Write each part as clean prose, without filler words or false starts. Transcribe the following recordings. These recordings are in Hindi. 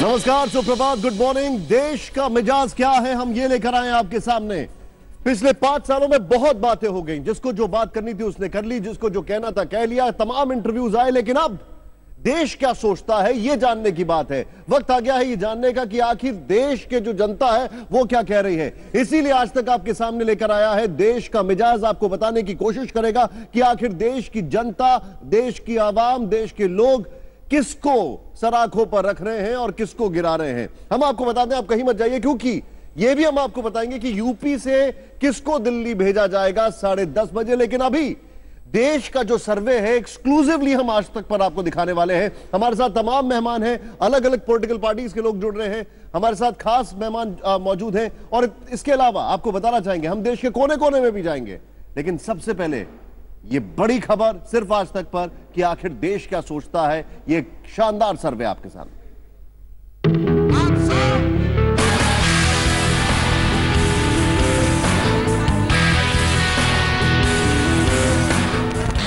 नमस्कार, सुप्रभात, गुड मॉर्निंग। देश का मिजाज क्या है, हम ये लेकर आए आपके सामने। पिछले 5 सालों में बहुत बातें हो गई, जिसको जो बात करनी थी उसने कर ली, जिसको जो कहना था कह लिया, तमाम इंटरव्यूज आए, लेकिन अब देश क्या सोचता है ये जानने की बात है। वक्त आ गया है ये जानने का कि आखिर देश के जो जनता है वो क्या कह रही है। इसीलिए आज तक आपके सामने लेकर आया है देश का मिजाज। आपको बताने की कोशिश करेगा कि आखिर देश की जनता, देश की आवाम, देश के लोग किसको सराखों पर रख रहे हैं और किसको गिरा रहे हैं। हम आपको बता दें, आप कहीं मत जाइए, क्योंकि यह भी हम आपको बताएंगे कि यूपी से किसको दिल्ली भेजा जाएगा 10:30 बजे। लेकिन अभी देश का जो सर्वे है एक्सक्लूसिवली हम आज तक पर आपको दिखाने वाले हैं। हमारे साथ तमाम मेहमान हैं, अलग अलग पॉलिटिकल पार्टीज के लोग जुड़ रहे हैं, हमारे साथ खास मेहमान मौजूद हैं। और इसके अलावा आपको बताना चाहेंगे, हम देश के कोने कोने में भी जाएंगे। लेकिन सबसे पहले ये बड़ी खबर सिर्फ आज तक पर कि आखिर देश क्या सोचता है, ये शानदार सर्वे आपके सामने।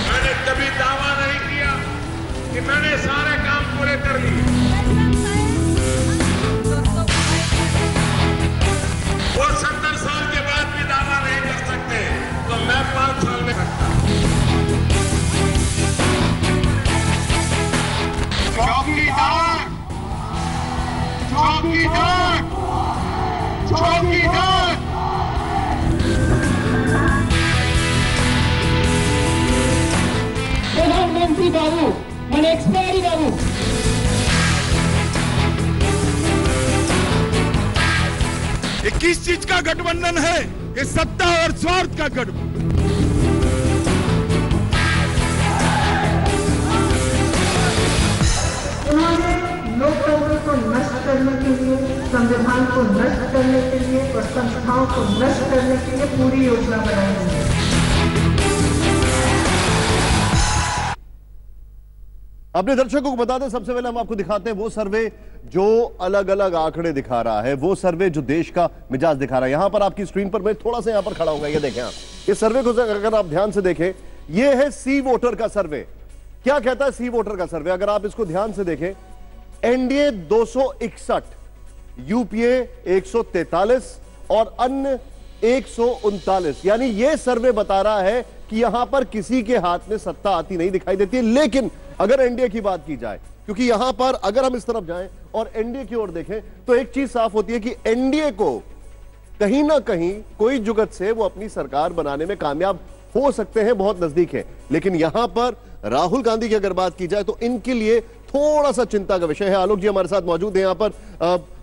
मैंने कभी दावा नहीं किया कि मैंने सारे काम पूरे कर लिए। वो 70 साल के बाद भी दावा नहीं कर सकते, तो मैं 5 साल में करता। चौकीदार, चौकीदार, चौकीदार। प्रधानमंत्री बाबू, मैंने एक्सपायरी बाबू। ये किस चीज का गठबंधन है? ये सत्ता और स्वार्थ का गठबंधन। उन्होंने लोकतंत्र को नष्ट करने के लिए, संविधान को नष्ट करने के लिए और संस्थाओं को नष्ट करने के लिए पूरी योजना बनाई है। अपने दर्शकों को बता दें, सबसे पहले हम आपको दिखाते हैं वो सर्वे जो अलग अलग आंकड़े दिखा रहा है, वो सर्वे जो देश का मिजाज दिखा रहा है। यहां पर आपकी स्क्रीन पर मैं थोड़ा सा यहां पर खड़ा होगा, ये देखें आप। इस सर्वे को अगर आप ध्यान से देखें, ये है सी वोटर का सर्वे। क्या कहता है सी वोटर का सर्वे? अगर आप इसको ध्यान से देखें, एनडीए 261, यूपीए 143 और अन्य 139। यानी यह सर्वे बता रहा है कि यहां पर किसी के हाथ में सत्ता आती नहीं दिखाई देती है। लेकिन अगर एनडीए की बात की जाए, क्योंकि यहां पर अगर हम इस तरफ जाएं और एनडीए की ओर देखें, तो एक चीज साफ होती है कि एनडीए को कहीं ना कहीं कोई जुगत से वो अपनी सरकार बनाने में कामयाब हो सकते हैं, बहुत नजदीक है। लेकिन यहां पर राहुल गांधी की अगर बात की जाए तो इनके लिए थोड़ा सा चिंता का विषय है। आलोक जी हमारे साथ मौजूद है, यहां पर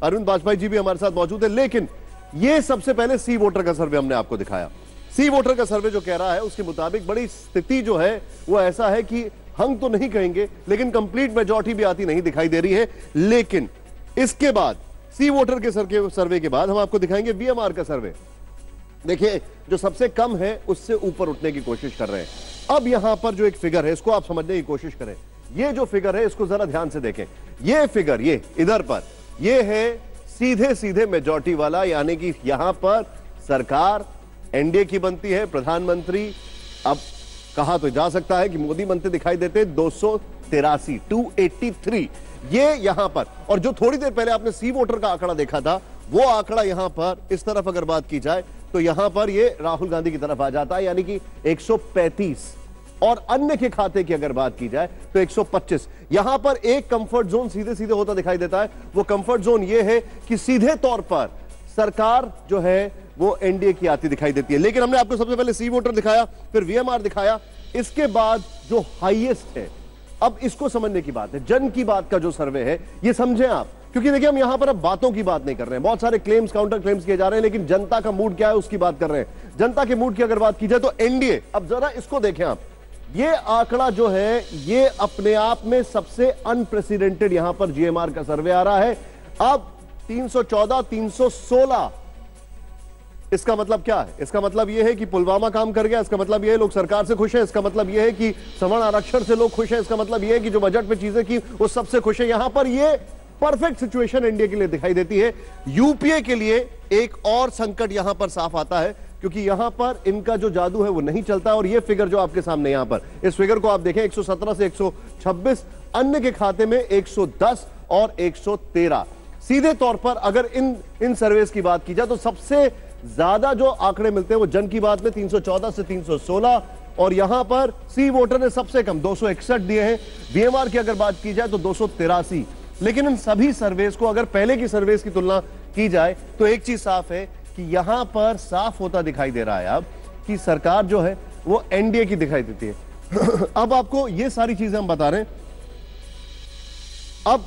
अरविंद वाजपेयी जी भी हमारे साथ मौजूद है। लेकिन यह सबसे पहले सी वोटर का सर्वे हमने आपको दिखाया। सी वोटर का सर्वे जो कह रहा है उसके मुताबिक बड़ी स्थिति जो है वो ऐसा है कि हम तो नहीं कहेंगे, लेकिन कंप्लीट मेजॉरिटी भी आती नहीं दिखाई दे रही है। लेकिन इसके बाद सी वोटर के सर्वे के बाद हम आपको दिखाएंगे वीएमआर का सर्वे। देखिए, जो सबसे कम है उससे ऊपर उठने की कोशिश कर रहे हैं। अब यहां पर जो एक फिगर है इसको आप समझने की कोशिश करें। ये जो फिगर है इसको जरा ध्यान से देखें। ये फिगर, ये इधर पर, ये है सीधे सीधे मेजॉरिटी वाला, यानी कि यहां पर सरकार एनडीए की बनती है, प्रधानमंत्री अब कहा तो जा सकता है कि मोदी बनते दिखाई देते, 283 ये यहां पर। और जो थोड़ी देर पहले आपने सी वोटर का आंकड़ा देखा था, वो आंकड़ा यहां पर इस तरफ अगर बात की जाए तो यहां पर ये राहुल गांधी की तरफ आ जाता है, यानी कि 135। और अन्य के खाते की अगर बात की जाए तो 125। यहां पर एक कंफर्ट जोन सीधे सीधे होता दिखाई देता है। वो कंफर्ट जोन ये है कि सीधे तौर पर सरकार जो है वो एनडीए की आती दिखाई देती है। लेकिन हमने आपको सबसे पहले सी वोटर दिखाया, फिर वीएमआर दिखाया, इसके बाद जो हाईएस्ट है, अब इसको समझने की बात है। जन की बात का जो सर्वे है ये समझें आप, क्योंकि देखिए हम यहां पर अब बातों की बात नहीं कर रहे हैं, बहुत सारे क्लेम्स, काउंटर क्लेम्स किए जा रहे हैं, लेकिन जनता का मूड क्या है उसकी बात कर रहे हैं। जनता के मूड की अगर बात की जाए तो एनडीए, अब जरा इसको देखें आप, ये आंकड़ा जो है ये अपने आप में सबसे अनप्रेसिडेंटेड यहां पर जीएमआर का सर्वे आ रहा है। अब 314, 316, इसका मतलब क्या है? इसका मतलब यह है कि पुलवामा काम कर गया, इसका मतलब यह है लोग सरकार से खुश है, इसका मतलब यह है कि सवर्ण आरक्षण से लोग खुश हैं, इसका मतलब यह है कि जो बजट में चीजें की वो सबसे खुश है। यहां पर यह परफेक्ट सिचुएशन एनडीए के लिए दिखाई देती है। यूपीए के लिए एक और संकट यहां पर साफ आता है, क्योंकि यहां पर इनका जो जादू है वो नहीं चलता। और ये फिगर जो आपके सामने यहां पर, इस फिगर को आप देखें, 117 से 126, अन्य के खाते में 110 और 113। सीधे तौर पर अगर इन सर्वेस की बात की जाए तो सबसे ज्यादा जो आंकड़े मिलते हैं वो जन की बात में 314 से 316, और यहां पर सी वोटर ने सबसे कम 261 दिए हैं। वीएमआर की अगर बात की जाए तो 283। लेकिन इन सभी सर्वेस को अगर पहले की सर्वेस की तुलना की जाए तो एक चीज साफ है कि यहां पर साफ होता दिखाई दे रहा है अब कि सरकार जो है वो एनडीए की दिखाई देती है। अब आपको ये सारी चीजें हम बता रहे हैं। अब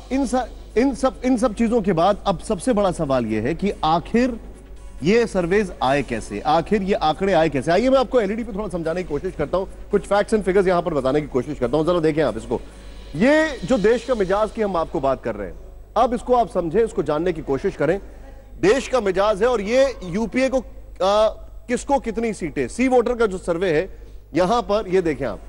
इन सब चीजों के बाद अब सबसे बड़ा सवाल यह है कि आखिर ये सर्वेज आए कैसे, आखिर ये आंकड़े आए कैसे। आइए मैं आपको एलईडी पे थोड़ा समझाने की कोशिश करता हूं, कुछ फैक्ट्स एंड फिगर्स यहां पर बताने की कोशिश करता हूं। जरा देखें आप इसको। ये जो देश का मिजाज की हम आपको बात कर रहे हैं, अब इसको आप समझें, इसको जानने की कोशिश करें। देश का मिजाज है और ये यूपीए को किसको कितनी सीटें, सी वोटर का जो सर्वे है यहां पर ये देखें आप।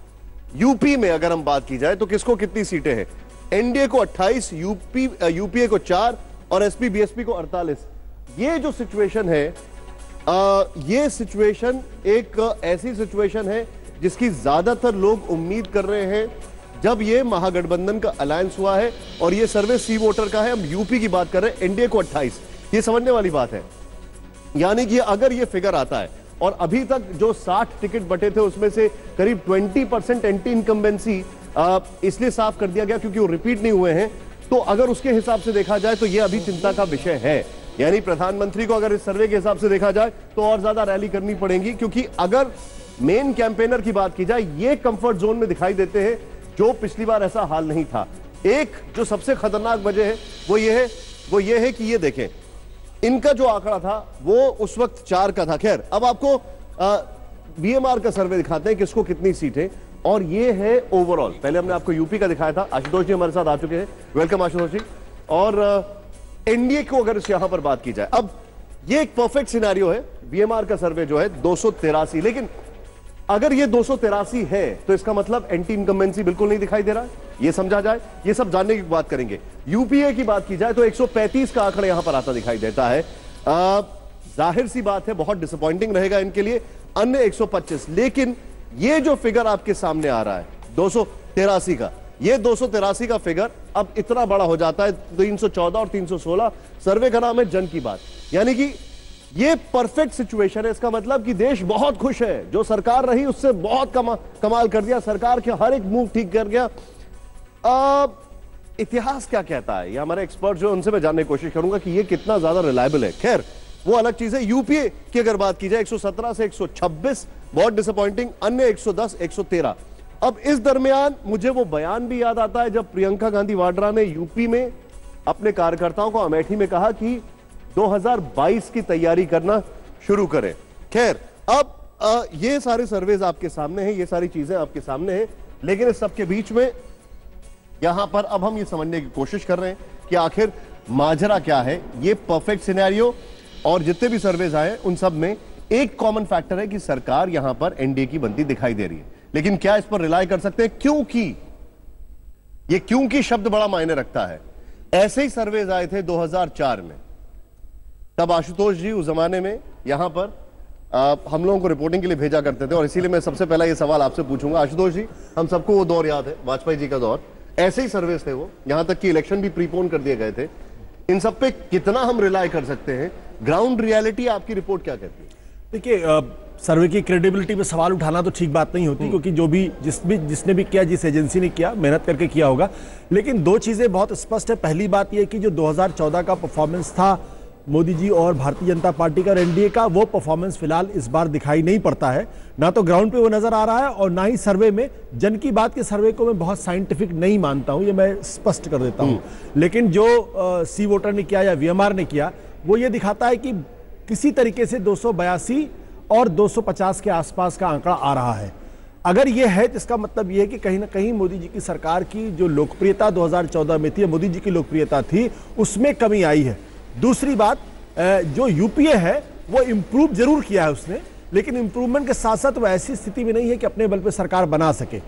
यूपी में अगर हम बात की जाए तो किसको कितनी सीटें हैं? एनडीए को 28, यूपीए को 4 और एसपी बीएसपी को 48। ये जो सिचुएशन है, ये सिचुएशन एक ऐसी सिचुएशन है जिसकी ज्यादातर लोग उम्मीद कर रहे हैं जब ये महागठबंधन का अलायंस हुआ है। और ये सर्वे सी वोटर का है, हम यूपी की बात कर रहे हैं, एनडीए को 28। ये समझने वाली बात है। यानी कि अगर ये फिगर आता है और अभी तक जो 60 टिकट बटे थे उसमें से करीब 20% एंटी इनकम्बेंसी इसलिए साफ कर दिया गया क्योंकि वो रिपीट नहीं हुए हैं, तो अगर उसके हिसाब से देखा जाए तो ये अभी चिंता का विषय है। यानी प्रधानमंत्री को अगर इस सर्वे के हिसाब से देखा जाए तो और ज्यादा रैली करनी पड़ेगी, क्योंकि अगर मेन कैंपेनर की बात की जाए ये कंफर्ट जोन में दिखाई देते हैं, जो पिछली बार ऐसा हाल नहीं था। एक जो सबसे खतरनाक वजह है वो ये है कि ये देखें, इनका जो आंकड़ा था वो उस वक्त 4 का था। खैर, अब आपको वीएमआर का सर्वे दिखाते हैं किसको कितनी सीटें, और ये है ओवरऑल। पहले हमने आपको यूपी का दिखाया था, आशुतोष जी हमारे साथ आ चुके हैं, वेलकम आशुतोष जी। और एनडीए को अगर इस यहां पर बात की जाए, अब ये एक परफेक्ट सिनेरियो है, वीएमआर का सर्वे जो है 283, लेकिन अगर ये 283 है तो इसका मतलब एंटी इनकम्बेंसी बिल्कुल नहीं दिखाई दे रहा है, ये समझा जाए, ये सब जानने की बात करेंगे। यूपीए की बात की जाए तो 135 का आंकड़ा यहां पर आता दिखाई देता है। जाहिर सी बात है बहुत डिसअपॉइंटिंग रहेगा इनके लिए, अन्य 125। लेकिन ये जो फिगर आपके सामने आ रहा है 283 का, ये 283 का फिगर अब इतना बड़ा हो जाता है 314 और 316। सर्वे का नाम है जन की बात, यानी कि ये परफेक्ट सिचुएशन है। इसका मतलब कि देश बहुत खुश है, जो सरकार रही उससे बहुत कमाल कर दिया, सरकार के हर एक मूव ठीक कर गया। इतिहास क्या कहता है, ये हमारे एक्सपर्ट जो उनसे मैं जानने की कोशिश करूंगा कि ये कितना ज्यादा रिलायबल है। खैर, वो अलग चीज है। यूपीए की अगर बात की जाए 117 से 126, बहुत डिसअपॉइंटिंग, अन्य 110, 113। अब इस दरमियान मुझे वो बयान भी याद आता है जब प्रियंका गांधी वाड्रा ने यूपी में अपने कार्यकर्ताओं को अमेठी में कहा कि 2022 की तैयारी करना शुरू करें। खैर, अब ये सारे सर्वेज आपके सामने हैं, ये सारी चीजें आपके सामने हैं, लेकिन इस सबके बीच में यहां पर अब हम ये समझने की कोशिश कर रहे हैं कि आखिर माजरा क्या है। ये परफेक्ट सिनेरियो और जितने भी सर्वेज आए उन सब में एक कॉमन फैक्टर है कि सरकार यहां पर एनडीए की बनती दिखाई दे रही है। लेकिन क्या इस पर रिलाई कर सकते हैं? क्योंकि ये क्योंकि शब्द बड़ा मायने रखता है। ऐसे ही सर्वेज आए थे 2004 में, तब आशुतोष जी उस जमाने में यहां पर हम लोगों को रिपोर्टिंग के लिए भेजा करते थे, और इसीलिए मैं सबसे पहला ये सवाल आपसे पूछूंगा। आशुतोष जी, हम सबको वो दौर याद है, वाजपेयी जी का दौर, ऐसे ही सर्वेज थे वो, यहां तक कि इलेक्शन भी प्रीपोन कर दिए गए थे। इन सब पे कितना हम रिलाई कर सकते हैं? ग्राउंड रियलिटी आपकी रिपोर्ट क्या कहती है? देखिए, सर्वे की क्रेडिबिलिटी पे सवाल उठाना तो ठीक बात नहीं होती, क्योंकि जो भी जिसने भी किया, जिस एजेंसी ने किया, मेहनत करके किया होगा। लेकिन दो चीजें बहुत स्पष्ट है। पहली बात यह कि जो 2014 का परफॉर्मेंस था मोदी जी और भारतीय जनता पार्टी का, एनडीए का, वो परफॉर्मेंस फिलहाल इस बार दिखाई नहीं पड़ता है। ना तो ग्राउंड पे वो नजर आ रहा है और ना ही सर्वे में। जन की बात के सर्वे को मैं बहुत साइंटिफिक नहीं मानता हूं, ये मैं स्पष्ट कर देता हूं। लेकिन जो सी वोटर ने किया या वीएमआर ने किया, वो ये दिखाता है कि किसी तरीके से 282 और 250 के आसपास का आंकड़ा आ रहा है। अगर यह है तो इसका मतलब यह है कि कहीं ना कहीं मोदी जी की सरकार की जो लोकप्रियता 2014 में थी, मोदी जी की लोकप्रियता थी, उसमें कमी आई है। दूसरी बात, जो यूपीए है वो इंप्रूव जरूर किया है उसने, लेकिन इंप्रूवमेंट के साथ साथ वो ऐसी स्थिति में नहीं है कि अपने बल पे सरकार बना सके।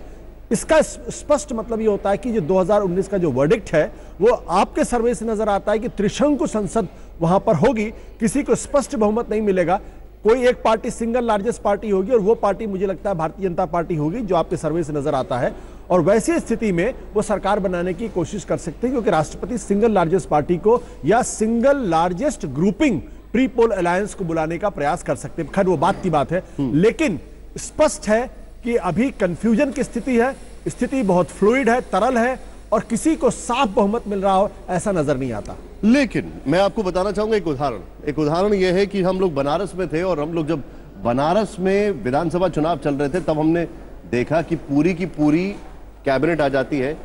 इसका स्पष्ट मतलब ये होता है कि जो 2019 का जो वर्डिक्ट है वो आपके सर्वे से नजर आता है कि त्रिशंकु संसद वहां पर होगी, किसी को स्पष्ट बहुमत नहीं मिलेगा। कोई एक पार्टी सिंगल लार्जेस्ट पार्टी होगी और वो पार्टी मुझे लगता है भारतीय जनता पार्टी होगी, जो आपके सर्वे से नजर आता है। और वैसी स्थिति में वो सरकार बनाने की कोशिश कर सकते हैं, क्योंकि राष्ट्रपति सिंगल लार्जेस्ट पार्टी को या single largest grouping pre poll alliance को बुलाने का प्रयास कर सकते हैं। खैर वो बात की बात है, लेकिन स्पष्ट है कि अभी कंफ्यूजन की स्थिति है, स्थिति बहुत फ्लूइड है, तरल है, और किसी को साफ बहुमत मिल रहा हो ऐसा नजर नहीं आता। लेकिन मैं आपको बताना चाहूंगा एक उदाहरण यह है कि हम लोग बनारस में थे, और हम लोग जब बनारस में विधानसभा चुनाव चल रहे थे तब हमने देखा कि पूरी की पूरी कैबिनेट आ जाती है,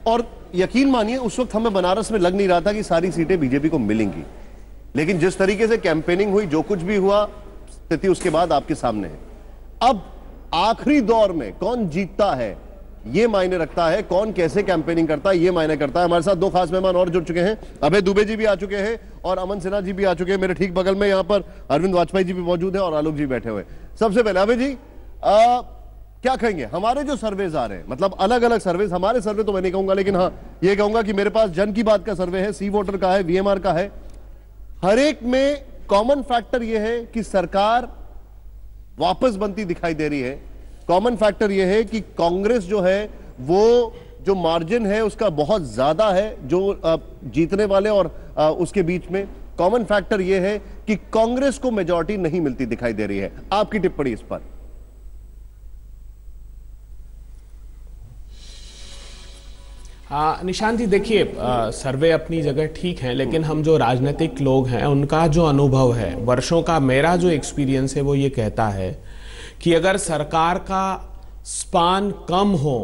और यकीन मानिए उस वक्त हमें बनारस में लग नहीं रहा था कि सारी सीटें बीजेपी को मिलेंगी, लेकिन जिस तरीके से कैंपेनिंग हुई, जो कुछ भी हुआ, स्थिति उसके बाद आपके सामने है। अब आखिरी दौर में कौन जीतता है ये मायने रखता है, कौन कैसे कैंपेनिंग करता है ये मायने करता है। हमारे साथ दो खास मेहमान और जुड़ चुके हैं, अभय दुबे जी भी आ चुके हैं और अमन सिन्हा जी भी आ चुके हैं। मेरे ठीक बगल में यहाँ पर अरविंद वाजपेयी जी भी मौजूद है और आलोक जी बैठे हुए। सबसे पहले अभय जी, क्या कहेंगे हमारे जो सर्वेज आ रहे हैं, मतलब अलग अलग सर्वेज, हमारे सर्वे तो मैं नहीं कहूंगा, लेकिन हाँ ये कहूंगा कि मेरे पास जन की बात का सर्वे है, सी वोटर का है, VMR का है, हर एक में कॉमन फैक्टर यह है कि सरकार वापस बनती दिखाई दे रही है। कॉमन फैक्टर यह है कि कांग्रेस जो है वो जो मार्जिन है उसका बहुत ज्यादा है जो जीतने वाले और उसके बीच में। कॉमन फैक्टर यह है कि कांग्रेस को मेजॉरिटी नहीं मिलती दिखाई दे रही है। आपकी टिप्पणी इस पर? निशांत जी देखिए, सर्वे अपनी जगह ठीक है, लेकिन हम जो राजनीतिक लोग हैं उनका जो अनुभव है, वर्षों का मेरा जो एक्सपीरियंस है वो ये कहता है कि अगर सरकार का स्पान कम हो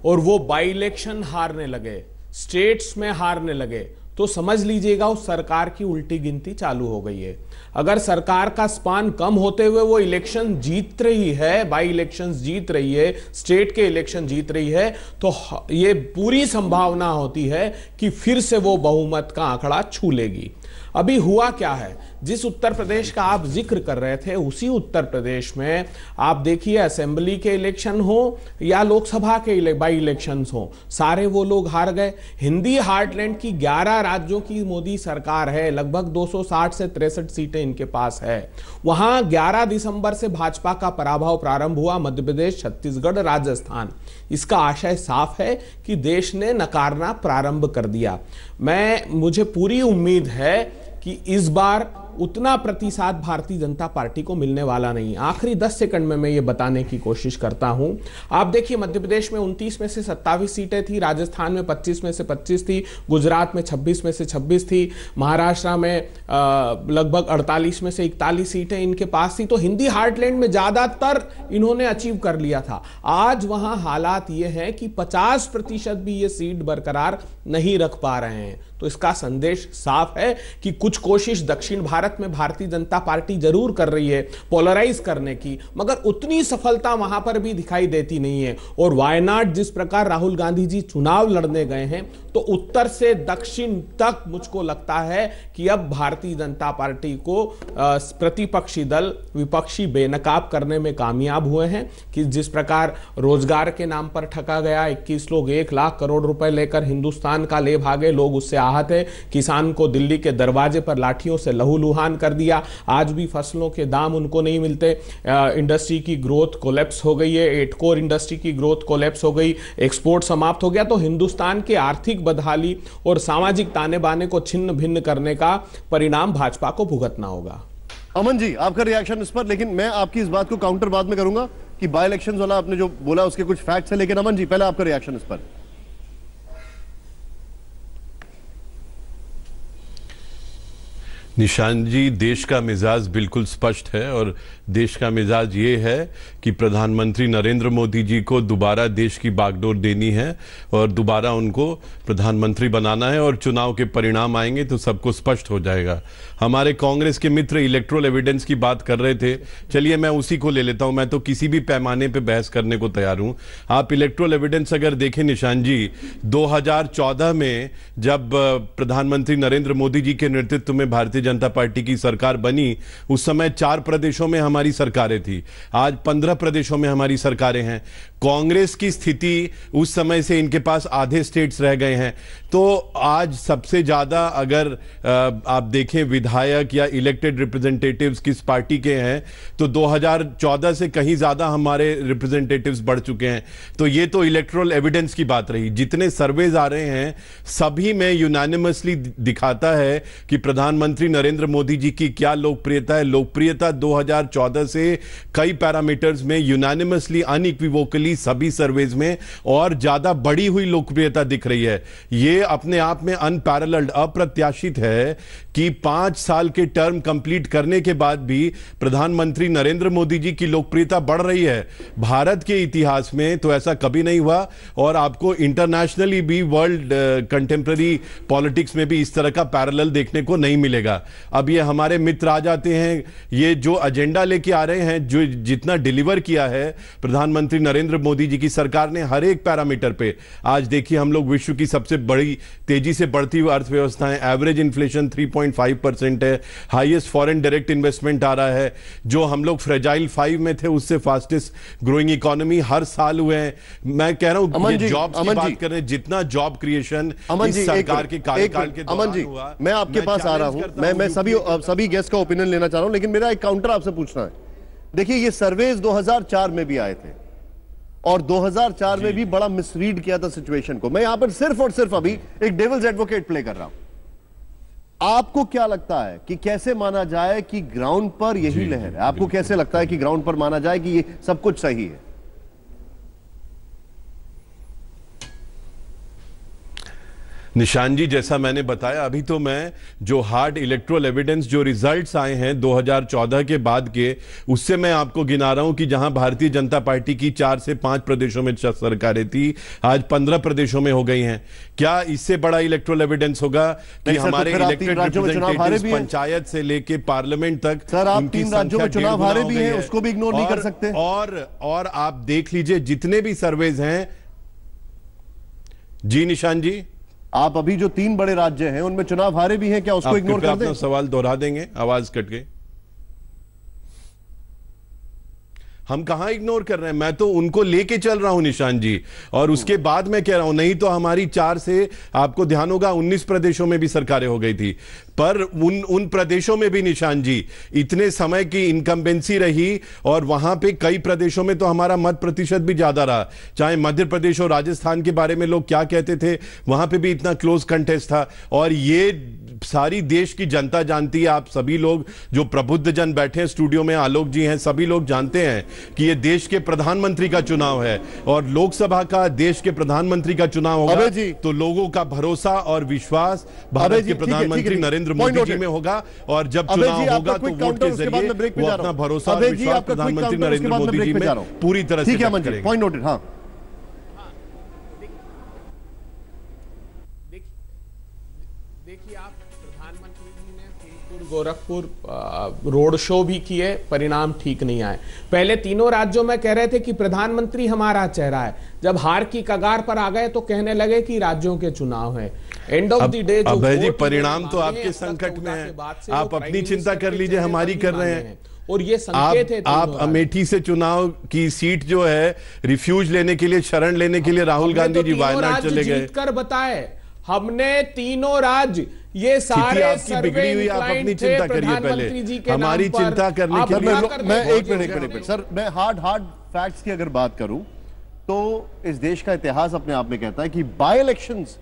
और वो बाई इलेक्शन हारने लगे, स्टेट्स में हारने लगे, तो समझ लीजिएगा उस सरकार की उल्टी गिनती चालू हो गई है। अगर सरकार का स्पान कम होते हुए वो इलेक्शन जीत रही है, बाई इलेक्शंस जीत रही है, स्टेट के इलेक्शन जीत रही है, तो ये पूरी संभावना होती है कि फिर से वो बहुमत का आंकड़ा छू लेगी। अभी हुआ क्या है, जिस उत्तर प्रदेश का आप जिक्र कर रहे थे, उसी उत्तर प्रदेश में आप देखिए असेंबली के इलेक्शन हो या लोकसभा के बाई इलेक्शंस हो, सारे वो लोग हार गए। हिंदी हार्टलैंड की 11 राज्यों की मोदी सरकार है, लगभग 260 से 63 सीटें इनके पास है। वहां 11 दिसंबर से भाजपा का पराभव प्रारंभ हुआ, मध्य प्रदेश, छत्तीसगढ़, राजस्थान। इसका आशय साफ है कि देश ने नकारना प्रारंभ कर दिया। मुझे पूरी उम्मीद है कि इस बार उतना प्रतिशत भारतीय जनता पार्टी को मिलने वाला नहीं। आखिरी 10 सेकंड में मैं ये बताने की कोशिश करता हूं। आप देखिए मध्य प्रदेश में 29 में से 27 सीटें थी, राजस्थान में 25 में से 25 थी, गुजरात में 26 में से 26 थी, महाराष्ट्र में लगभग 48 में से 41 सीटें इनके पास थी। तो हिंदी हार्टलैंड में ज्यादातर इन्होंने अचीव कर लिया था। आज वहां हालात ये हैं कि 50% भी ये सीट बरकरार नहीं रख पा रहे हैं। तो इसका संदेश साफ है कि कुछ कोशिश दक्षिण भारत में भारतीय जनता पार्टी जरूर कर रही है पोलराइज करने की, मगर उतनी सफलता वहां पर भी दिखाई देती नहीं है। और वायनाड जिस प्रकार राहुल गांधी जी चुनाव लड़ने गए हैं, तो उत्तर से दक्षिण तक मुझको लगता है कि अब भारतीय जनता पार्टी को प्रतिपक्षी दल, विपक्षी बेनकाब करने में कामयाब हुए हैं। कि जिस प्रकार रोजगार के नाम पर ठगा गया, 21 लोग 1 लाख करोड़ रुपए लेकर हिंदुस्तान का ले भागे, लोग उससे आहत है। किसान को दिल्ली के दरवाजे पर लाठियों से लहूलुहान कर दिया, आज भी फसलों के दाम उनको नहीं मिलते। इंडस्ट्री की ग्रोथ कोलैप्स हो गई है, 8 कोर इंडस्ट्री की ग्रोथ कोलैप्स हो गई, एक्सपोर्ट समाप्त हो गया। तो हिंदुस्तान के आर्थिक बदहाली और सामाजिक ताने बाने को छिन्न भिन्न करने का परिणाम भाजपा को भुगतना होगा। अमन जी, आपका रिएक्शन इस पर, लेकिन मैं आपकी इस बात को काउंटर बाद में करूंगा कि बाय इलेक्शंस वाला आपने जो बोला उसके कुछ फैक्ट्स है, लेकिन अमन जी पहले आपका रिएक्शन इस पर। निशांत जी, देश का मिजाज बिल्कुल स्पष्ट है और देश का मिजाज ये है कि प्रधानमंत्री नरेंद्र मोदी जी को दोबारा देश की बागडोर देनी है और दोबारा उनको प्रधानमंत्री बनाना है, और चुनाव के परिणाम आएंगे तो सबको स्पष्ट हो जाएगा। हमारे कांग्रेस के मित्र इलेक्ट्रोल एविडेंस की बात कर रहे थे, चलिए मैं उसी को ले लेता हूं। मैं तो किसी भी पैमाने पे बहस करने को तैयार हूं। आप इलेक्ट्रोल एविडेंस अगर देखें निशांत जी, 2014 में जब प्रधानमंत्री नरेंद्र मोदी जी के नेतृत्व में भारतीय जनता पार्टी की सरकार बनी उस समय 4 प्रदेशों में हमारी सरकारें थी, आज 15 प्रदेशों में हमारी सरकारें हैं। कांग्रेस की स्थिति उस समय से इनके पास आधे स्टेट्स रह गए हैं। तो आज सबसे ज्यादा अगर आप देखें विधायक या इलेक्टेड रिप्रेजेंटेटिव्स किस पार्टी के हैं तो 2014 से कहीं ज्यादा हमारे रिप्रेजेंटेटिव्स बढ़ चुके हैं। तो ये तो इलेक्टोरल एविडेंस की बात रही। जितने सर्वेज आ रहे हैं सभी में यूनानिमसली दिखाता है कि प्रधानमंत्री नरेंद्र मोदी जी की क्या लोकप्रियता है। लोकप्रियता 2014 से कई पैरामीटर्स में यूनानिमसली अनइक्विवोकली सभी सर्वेज में और ज्यादा बढ़ी हुई लोकप्रियता दिख रही है। यह अपने आप में अनपैरेलल्ड अप्रत्याशित है कि 5 साल के टर्म कंप्लीट करने के बाद भी प्रधानमंत्री नरेंद्र मोदी जी की लोकप्रियता बढ़ रही है। भारत के इतिहास में तो ऐसा कभी नहीं हुआ और आपको इंटरनेशनली भी वर्ल्ड कंटेम्पररी पॉलिटिक्स में भी इस तरह का पैरेलल देखने को नहीं मिलेगा। अब ये हमारे मित्र आ जाते हैं, ये जो एजेंडा लेके आ रहे हैं, जो जितना डिलीवर किया है प्रधानमंत्री नरेंद्र मोदी जी की सरकार ने हर एक पैरामीटर पे। आज देखिए हम लोग विश्व की सबसे बड़ी तेजी से बढ़ती हुई अर्थव्यवस्था है, एवरेज इन्फ्लेशन 3.5% है, हाईएस्ट फॉरेन डायरेक्ट इन्वेस्टमेंट आ रहा है, जो हम लोग फ्रेजाइल 5 में थे उससे फास्टेस्ट ग्रोइंग इकोनॉमी हर साल हुए हैं। मैं कह रहा हूं ये जॉब्स की बात कर रहे हैं, जितना जॉब क्रिएशन इस सरकार के कार्यकाल के दौरान हुआ। मैं आपके पास आ रहा हूं, मैं सभी गेस्ट का ओपिनियन लेना चाह रहा हूं, लेकिन मेरा एक काउंटर आपसे पूछना है। देखिए ये सर्वेज 2004 में भी आए थे और 2004 में भी बड़ा मिसरीड किया था सिचुएशन को। मैं यहां पर सिर्फ और सिर्फ अभी एक डेविल्स एडवोकेट प्ले कर रहा हूं। आपको क्या लगता है कि कैसे माना जाए कि ग्राउंड पर यही लहर है? आपको कैसे लगता है कि ग्राउंड पर माना जाए कि ये सब कुछ सही है? निशान जी, जैसा मैंने बताया अभी तो मैं जो हार्ड इलेक्ट्रोल एविडेंस जो रिजल्ट्स आए हैं 2014 के बाद के, उससे मैं आपको गिना रहा हूं कि जहां भारतीय जनता पार्टी की 4 से 5 प्रदेशों में सरकारें थी, आज 15 प्रदेशों में हो गई हैं। क्या इससे बड़ा इलेक्ट्रोल एविडेंस होगा कि हमारे इलेक्टेड रिप्रेजेंटेटिव्स पंचायत से लेके पार्लियामेंट तक सर आप 3 राज्यों में चुनाव हारे भी हैं, उसको भी इग्नोर नहीं कर सकते। और आप देख लीजिए जितने भी सर्वेज हैं। जी निशान जी, आप अभी जो 3 बड़े राज्य हैं उनमें चुनाव हारे भी हैं, क्या उसको इग्नोर कर दें? अपना सवाल दोहरा देंगे, आवाज कट गई। हम कहां इग्नोर कर रहे हैं, मैं तो उनको लेके चल रहा हूं निशान जी। और उसके बाद मैं कह रहा हूं, नहीं तो हमारी 4 से आपको ध्यान होगा 19 प्रदेशों में भी सरकारें हो गई थी। पर उन प्रदेशों में भी निशान जी इतने समय की इनकम्बेंसी रही और वहां पे कई प्रदेशों में तो हमारा मत प्रतिशत भी ज्यादा रहा। चाहे मध्य प्रदेश और राजस्थान के बारे में लोग क्या कहते थे, वहां पे भी इतना क्लोज कंटेस्ट था। और ये सारी देश की जनता जानती है, आप सभी लोग जो प्रबुद्ध जन बैठे हैं स्टूडियो में, आलोक जी हैं, सभी लोग जानते हैं कि ये देश के प्रधानमंत्री का चुनाव है और लोकसभा का देश के प्रधानमंत्री का चुनाव होगा तो लोगों का भरोसा और विश्वास भारत के प्रधानमंत्री नरेंद्र मोदी जी में होगा। और जब चुनाव होगा तो वोट के जरिए वो अपना भरोसा और विश्वास प्रधानमंत्री नरेंद्र मोदी जी में पूरी तरह से करेंगे। Point noted. हाँ, देखिए आप प्रधानमंत्री जी ने फूलपुर गोरखपुर रोड शो भी किए, परिणाम ठीक नहीं आए। पहले तीनों राज्यों में कह रहे थे कि प्रधानमंत्री हमारा चेहरा है, जब हार की कगार पर आ गए तो कहने लगे कि राज्यों के चुनाव है। एंड ऑफ द डे जो जी परिणाम तो आपके संकट में है, आप अपनी चिंता कर लीजिए, हमारी कर रहे हैं। और ये संकेत है आप अमेठी से चुनाव की सीट जो है रिफ्यूज लेने के लिए, शरण लेने के लिए राहुल गांधी जी वायनाड चले गए। जीत कर बताए हमने तीनों राज्य, ये सारे आपकी बिगड़ी हुई, आप अपनी चिंता करिए पहले, हमारी चिंता करने के लिए। मैं एक मिनट सर, मैं हार्ड फैक्ट्स की अगर बात करूं तो इस देश का इतिहास अपने आप में कहता है कि बाय इलेक्शंस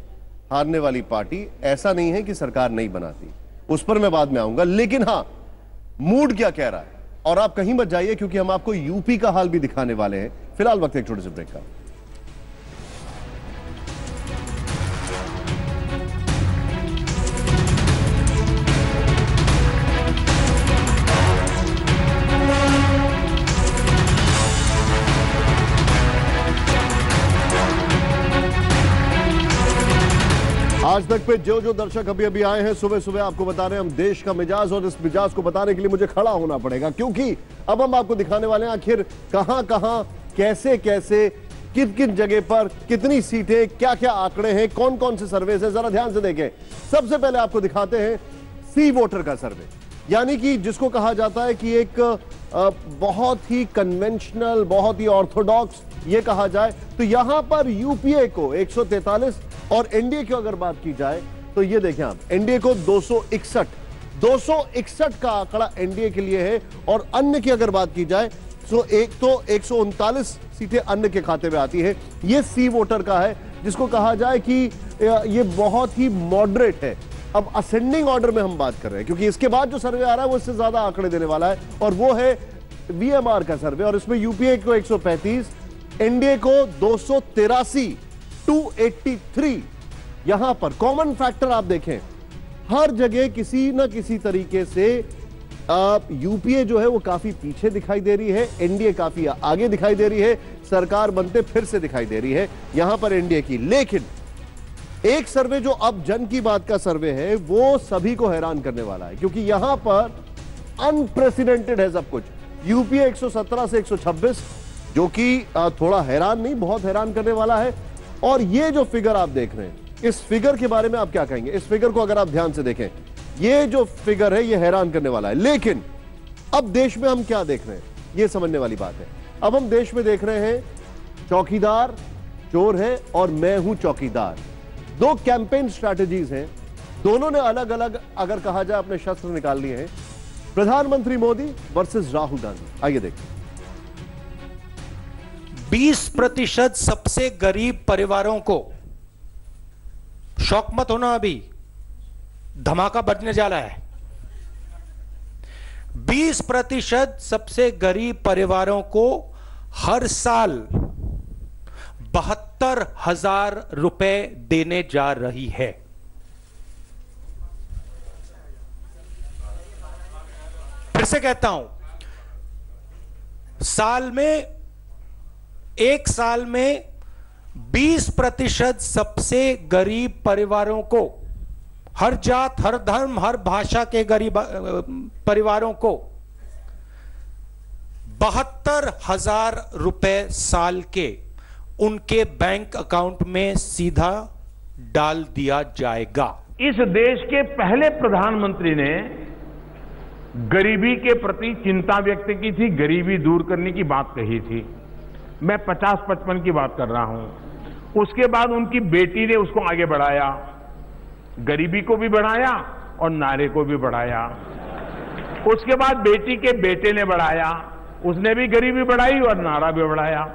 हारने वाली पार्टी ऐसा नहीं है कि सरकार नहीं बनाती, उस पर मैं बाद में आऊंगा। लेकिन हां, मूड क्या कह रहा है, और आप कहीं मत जाइए क्योंकि हम आपको यूपी का हाल भी दिखाने वाले हैं। फिलहाल वक्त एक छोटे से ब्रेक का। आज तक पे जो दर्शक अभी अभी आए हैं, सुबह सुबह आपको बता रहे हैं हम देश का मिजाज, और इस मिजाज को बताने के लिए मुझे खड़ा होना पड़ेगा क्योंकि अब हम आपको दिखाने वाले हैं आखिर कहां कहां, कैसे कैसे, किन किन जगह पर कितनी सीटें, क्या क्या आंकड़े हैं, कौन कौन से सर्वे है। जरा ध्यान से देखें। सबसे पहले आपको दिखाते हैं सी वोटर का सर्वे, यानी कि जिसको कहा जाता है कि एक बहुत ही कन्वेंशनल, बहुत ही ऑर्थोडॉक्स ये कहा जाए, तो यहां पर यूपीए को 143 और एनडीए की अगर बात की जाए तो ये देखें आप, एनडीए को 261 का आंकड़ा एनडीए के लिए है। और अन्य की अगर बात की जाए तो 139 सीटें अन्य के खाते में आती है। ये सी वोटर का है, जिसको कहा जाए कि ये बहुत ही मॉडरेट है। अब असेंडिंग ऑर्डर में हम बात कर रहे हैं, क्योंकि इसके बाद जो सर्वे आ रहा है वो इससे ज्यादा आंकड़े देने वाला है, और वो है वीएमआर का सर्वे। और इसमें यूपीए को 135, एनडीए को 283, 283। यहां पर कॉमन फैक्टर आप देखें, हर जगह किसी ना किसी तरीके से यूपीए जो है वो काफी पीछे दिखाई दे रही है, एनडीए काफी आगे दिखाई दे रही है, सरकार बनते फिर से दिखाई दे रही है यहां पर एनडीए की। लेकिन एक सर्वे जो अब जन की बात का सर्वे है वो सभी को हैरान करने वाला है, क्योंकि यहां पर अनप्रेसिडेंटेड है सब कुछ। यूपीए 117 से 126, जो कि थोड़ा हैरान नहीं, बहुत हैरान करने वाला है। और ये जो फिगर आप देख रहे हैं, इस फिगर के बारे में आप क्या कहेंगे? इस फिगर को अगर आप ध्यान से देखें, ये जो फिगर है ये हैरान करने वाला है। लेकिन अब देश में हम क्या देख रहे हैं, ये समझने वाली बात है। अब हम देश में देख रहे हैं चौकीदार चोर है और मैं हूं चौकीदार। दो कैंपेन स्ट्रैटेजीज हैं, दोनों ने अलग अलग अगर कहा जाए अपने शस्त्र निकाल लिए हैं। प्रधानमंत्री मोदी वर्सेस राहुल गांधी। आइए देखिए। 20% सबसे गरीब परिवारों को, शौक मत होना, अभी धमाका बजने जा रहा है। 20% सबसे गरीब परिवारों को हर साल 72,000 रुपए देने जा रही है। फिर से कहता हूं, एक साल में 20% सबसे गरीब परिवारों को, हर जात, हर धर्म, हर भाषा के गरीब परिवारों को 72,000 रुपए साल के उनके बैंक अकाउंट में सीधा डाल दिया जाएगा। इस देश के पहले प्रधानमंत्री ने गरीबी के प्रति चिंता व्यक्त की थी, गरीबी दूर करने की बात कही थी। मैं 50-55 की बात कर रहा हूं। उसके बाद उनकी बेटी ने उसको आगे बढ़ाया, गरीबी को भी बढ़ाया और नारे को भी बढ़ाया। उसके बाद बेटी के बेटे ने बढ़ाया, उसने भी गरीबी बढ़ाई और नारा भी बढ़ाया।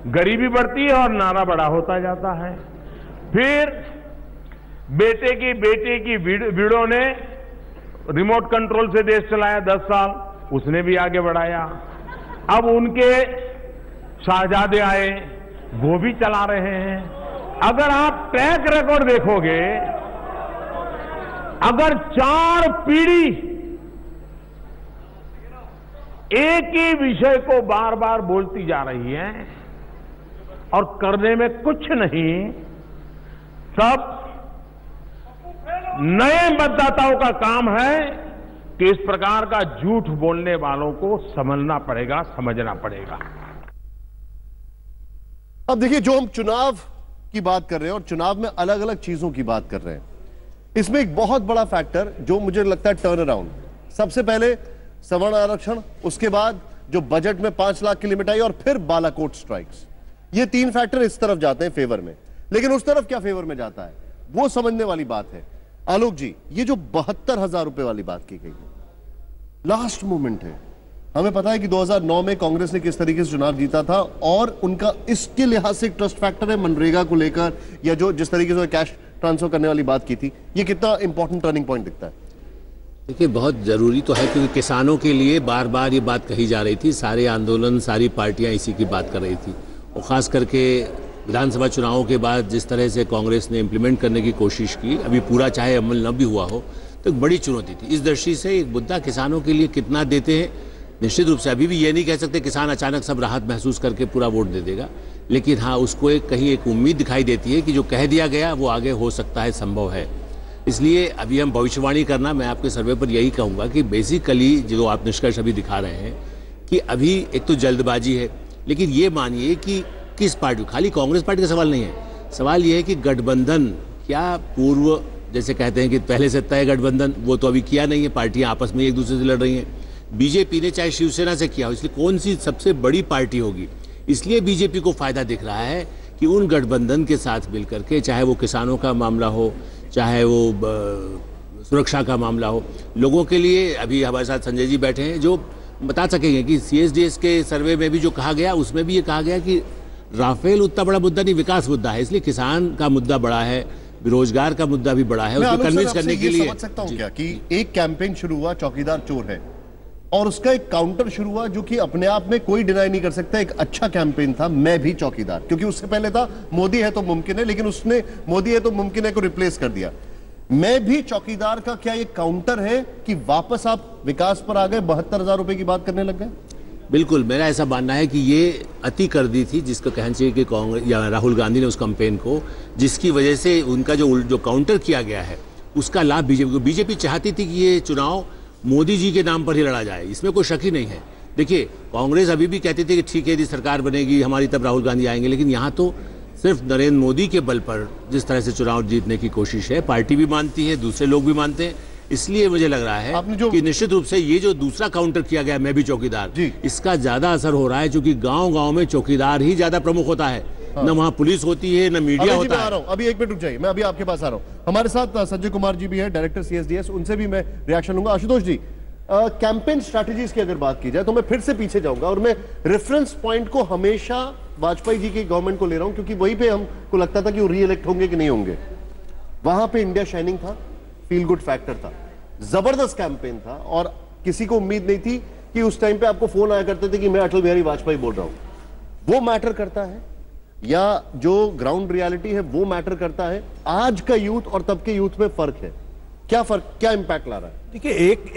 गरीबी बढ़ती है और नारा बड़ा होता जाता है। फिर बेटे की वीडो ने रिमोट कंट्रोल से देश चलाया 10 साल, उसने भी आगे बढ़ाया। अब उनके शाहजादे आए, वो भी चला रहे हैं। अगर आप ट्रैक रिकॉर्ड देखोगे, अगर 4 पीढ़ी एक ही विषय को बार बार बोलती जा रही है और करने में कुछ नहीं, सब नए मतदाताओं का काम है कि इस प्रकार का झूठ बोलने वालों को समझना पड़ेगा, समझना पड़ेगा। अब देखिए, जो हम चुनाव की बात कर रहे हैं और चुनाव में अलग अलग चीजों की बात कर रहे हैं, इसमें एक बहुत बड़ा फैक्टर जो मुझे लगता है टर्न अराउंड, सबसे पहले सवर्ण आरक्षण, उसके बाद जो बजट में 5 लाख की लिमिट आई और फिर बालाकोट स्ट्राइक्स, ये 3 फैक्टर इस तरफ जाते हैं फेवर में। लेकिन उस तरफ क्या फेवर में जाता है वो समझने वाली बात है। आलोक जी, ये जो 72,000 रुपए वाली बात की गई है, लास्ट मोमेंट है। हमें पता है कि 2009 में कांग्रेस ने किस तरीके से चुनाव जीता था और उनका इसके लिहाज से एक ट्रस्ट फैक्टर है मनरेगा को लेकर, या जो जिस तरीके से कैश ट्रांसफर करने वाली बात की थी, ये कितना इंपॉर्टेंट टर्निंग पॉइंट दिखता है? देखिए, बहुत जरूरी तो है, क्योंकि किसानों के लिए बार बार ये बात कही जा रही थी, सारे आंदोलन, सारी पार्टियां इसी की बात कर रही थी। और खास करके विधानसभा चुनावों के बाद जिस तरह से कांग्रेस ने इम्प्लीमेंट करने की कोशिश की, अभी पूरा चाहे अमल न भी हुआ हो, तो एक बड़ी चुनौती थी। इस दृष्टि से एक मुद्दा किसानों के लिए कितना देते हैं, निश्चित रूप से अभी भी ये नहीं कह सकते किसान अचानक सब राहत महसूस करके पूरा वोट दे देगा, लेकिन हाँ, उसको कहीं एक उम्मीद दिखाई देती है कि जो कह दिया गया वो आगे हो सकता है, संभव है। इसलिए अभी हम भविष्यवाणी करना, मैं आपके सर्वे पर यही कहूँगा कि बेसिकली जो आप निष्कर्ष अभी दिखा रहे हैं कि अभी एक तो जल्दबाजी है, लेकिन ये मानिए कि किस पार्टी, खाली कांग्रेस पार्टी का सवाल नहीं है, सवाल ये है कि गठबंधन क्या पूर्व जैसे कहते हैं कि पहले से तय गठबंधन, वो तो अभी किया नहीं है, पार्टियां आपस में एक दूसरे से लड़ रही हैं। बीजेपी ने चाहे शिवसेना से किया हो, इसलिए कौन सी सबसे बड़ी पार्टी होगी, इसलिए बीजेपी को फायदा दिख रहा है कि उन गठबंधन के साथ मिलकर के, चाहे वो किसानों का मामला हो, चाहे वो सुरक्षा का मामला हो, लोगों के लिए। अभी हमारे साथ संजय जी बैठे हैं जो बता सकेंगे कि CSDS के सर्वे में भी जो कहा गया, उसमें भी ये कहा गया कि राफेल उतना बड़ा मुद्दा नहीं, विकास मुद्दा है, इसलिए किसान का मुद्दा बड़ा है, बेरोजगार का मुद्दा भी बड़ा है। उसको कन्विंस करने के लिए समझ सकता हूं क्या कि एक कैंपेन शुरू हुआ, चौकीदार चोर है, और उसका एक काउंटर शुरू हुआ जो कि अपने आप में कोई डिनाई नहीं कर सकता एक अच्छा कैंपेन था, मैं भी चौकीदार, क्योंकि उससे पहले था मोदी है तो मुमकिन है, लेकिन उसने मोदी है तो मुमकिन है को रिप्लेस कर दिया। मैं भी चौकीदार का क्या ये काउंटर है कि वापस आप विकास पर आ गए, 72,000 रुपए की बात करने लग गए? बिल्कुल, मेरा ऐसा मानना है कि ये अति कर दी थी, जिसको कहना चाहिए कि कांग्रेस या राहुल गांधी ने उस कैंपेन को, जिसकी वजह से उनका जो काउंटर किया गया है उसका लाभ बीजेपी को। बीजेपी चाहती थी कि ये चुनाव मोदी जी के नाम पर ही लड़ा जाए, इसमें कोई शक ही नहीं है। देखिए, कांग्रेस अभी भी कहती थी कि ठीक है यदि सरकार बनेगी हमारी तब राहुल गांधी आएंगे, लेकिन यहाँ तो सिर्फ नरेंद्र मोदी के बल पर जिस तरह से चुनाव जीतने की कोशिश है, पार्टी भी मानती है, दूसरे लोग भी मानते हैं, इसलिए मुझे लग रहा है कि निश्चित रूप से ये जो दूसरा काउंटर किया गया, मैं भी चौकीदार, इसका ज्यादा असर हो रहा है, क्योंकि गांव-गांव में चौकीदार ही ज्यादा प्रमुख होता है। न वहां पुलिस होती है, न मीडिया होता है। अभी एक मिनट रुक जाइए, मैं अभी आपके पास आ रहा हूं। हमारे साथ संजय कुमार जी भी है, डायरेक्टर CSDS, उनसे भी मैं रिएक्शन लूंगा। आशुतोष जी, कैंपेन स्ट्रैटेजीज की अगर बात की जाए तो मैं फिर से पीछे जाऊंगा, और मैं रेफरेंस पॉइंट को हमेशा वाजपेयी जी की गवर्नमेंट को ले रहा हूं, क्योंकि वहीं पे हमको लगता था कि वो रीइलेक्ट होंगे कि नहीं होंगे। वहां पे इंडिया शाइनिंग था, फील गुड फैक्टर था, जबरदस्त कैंपेन था, और किसी को उम्मीद नहीं थी कि उस टाइम पे आपको फोन आया करते थे कि मैं अटल बिहारी वाजपेयी बोल रहा हूं। वो मैटर करता है या जो ग्राउंड रियलिटी है वो मैटर करता है? आज का यूथ और तब के यूथ में फर्क है, क्या फर्क, क्या इंपैक्ट ला रहा है? देखिए,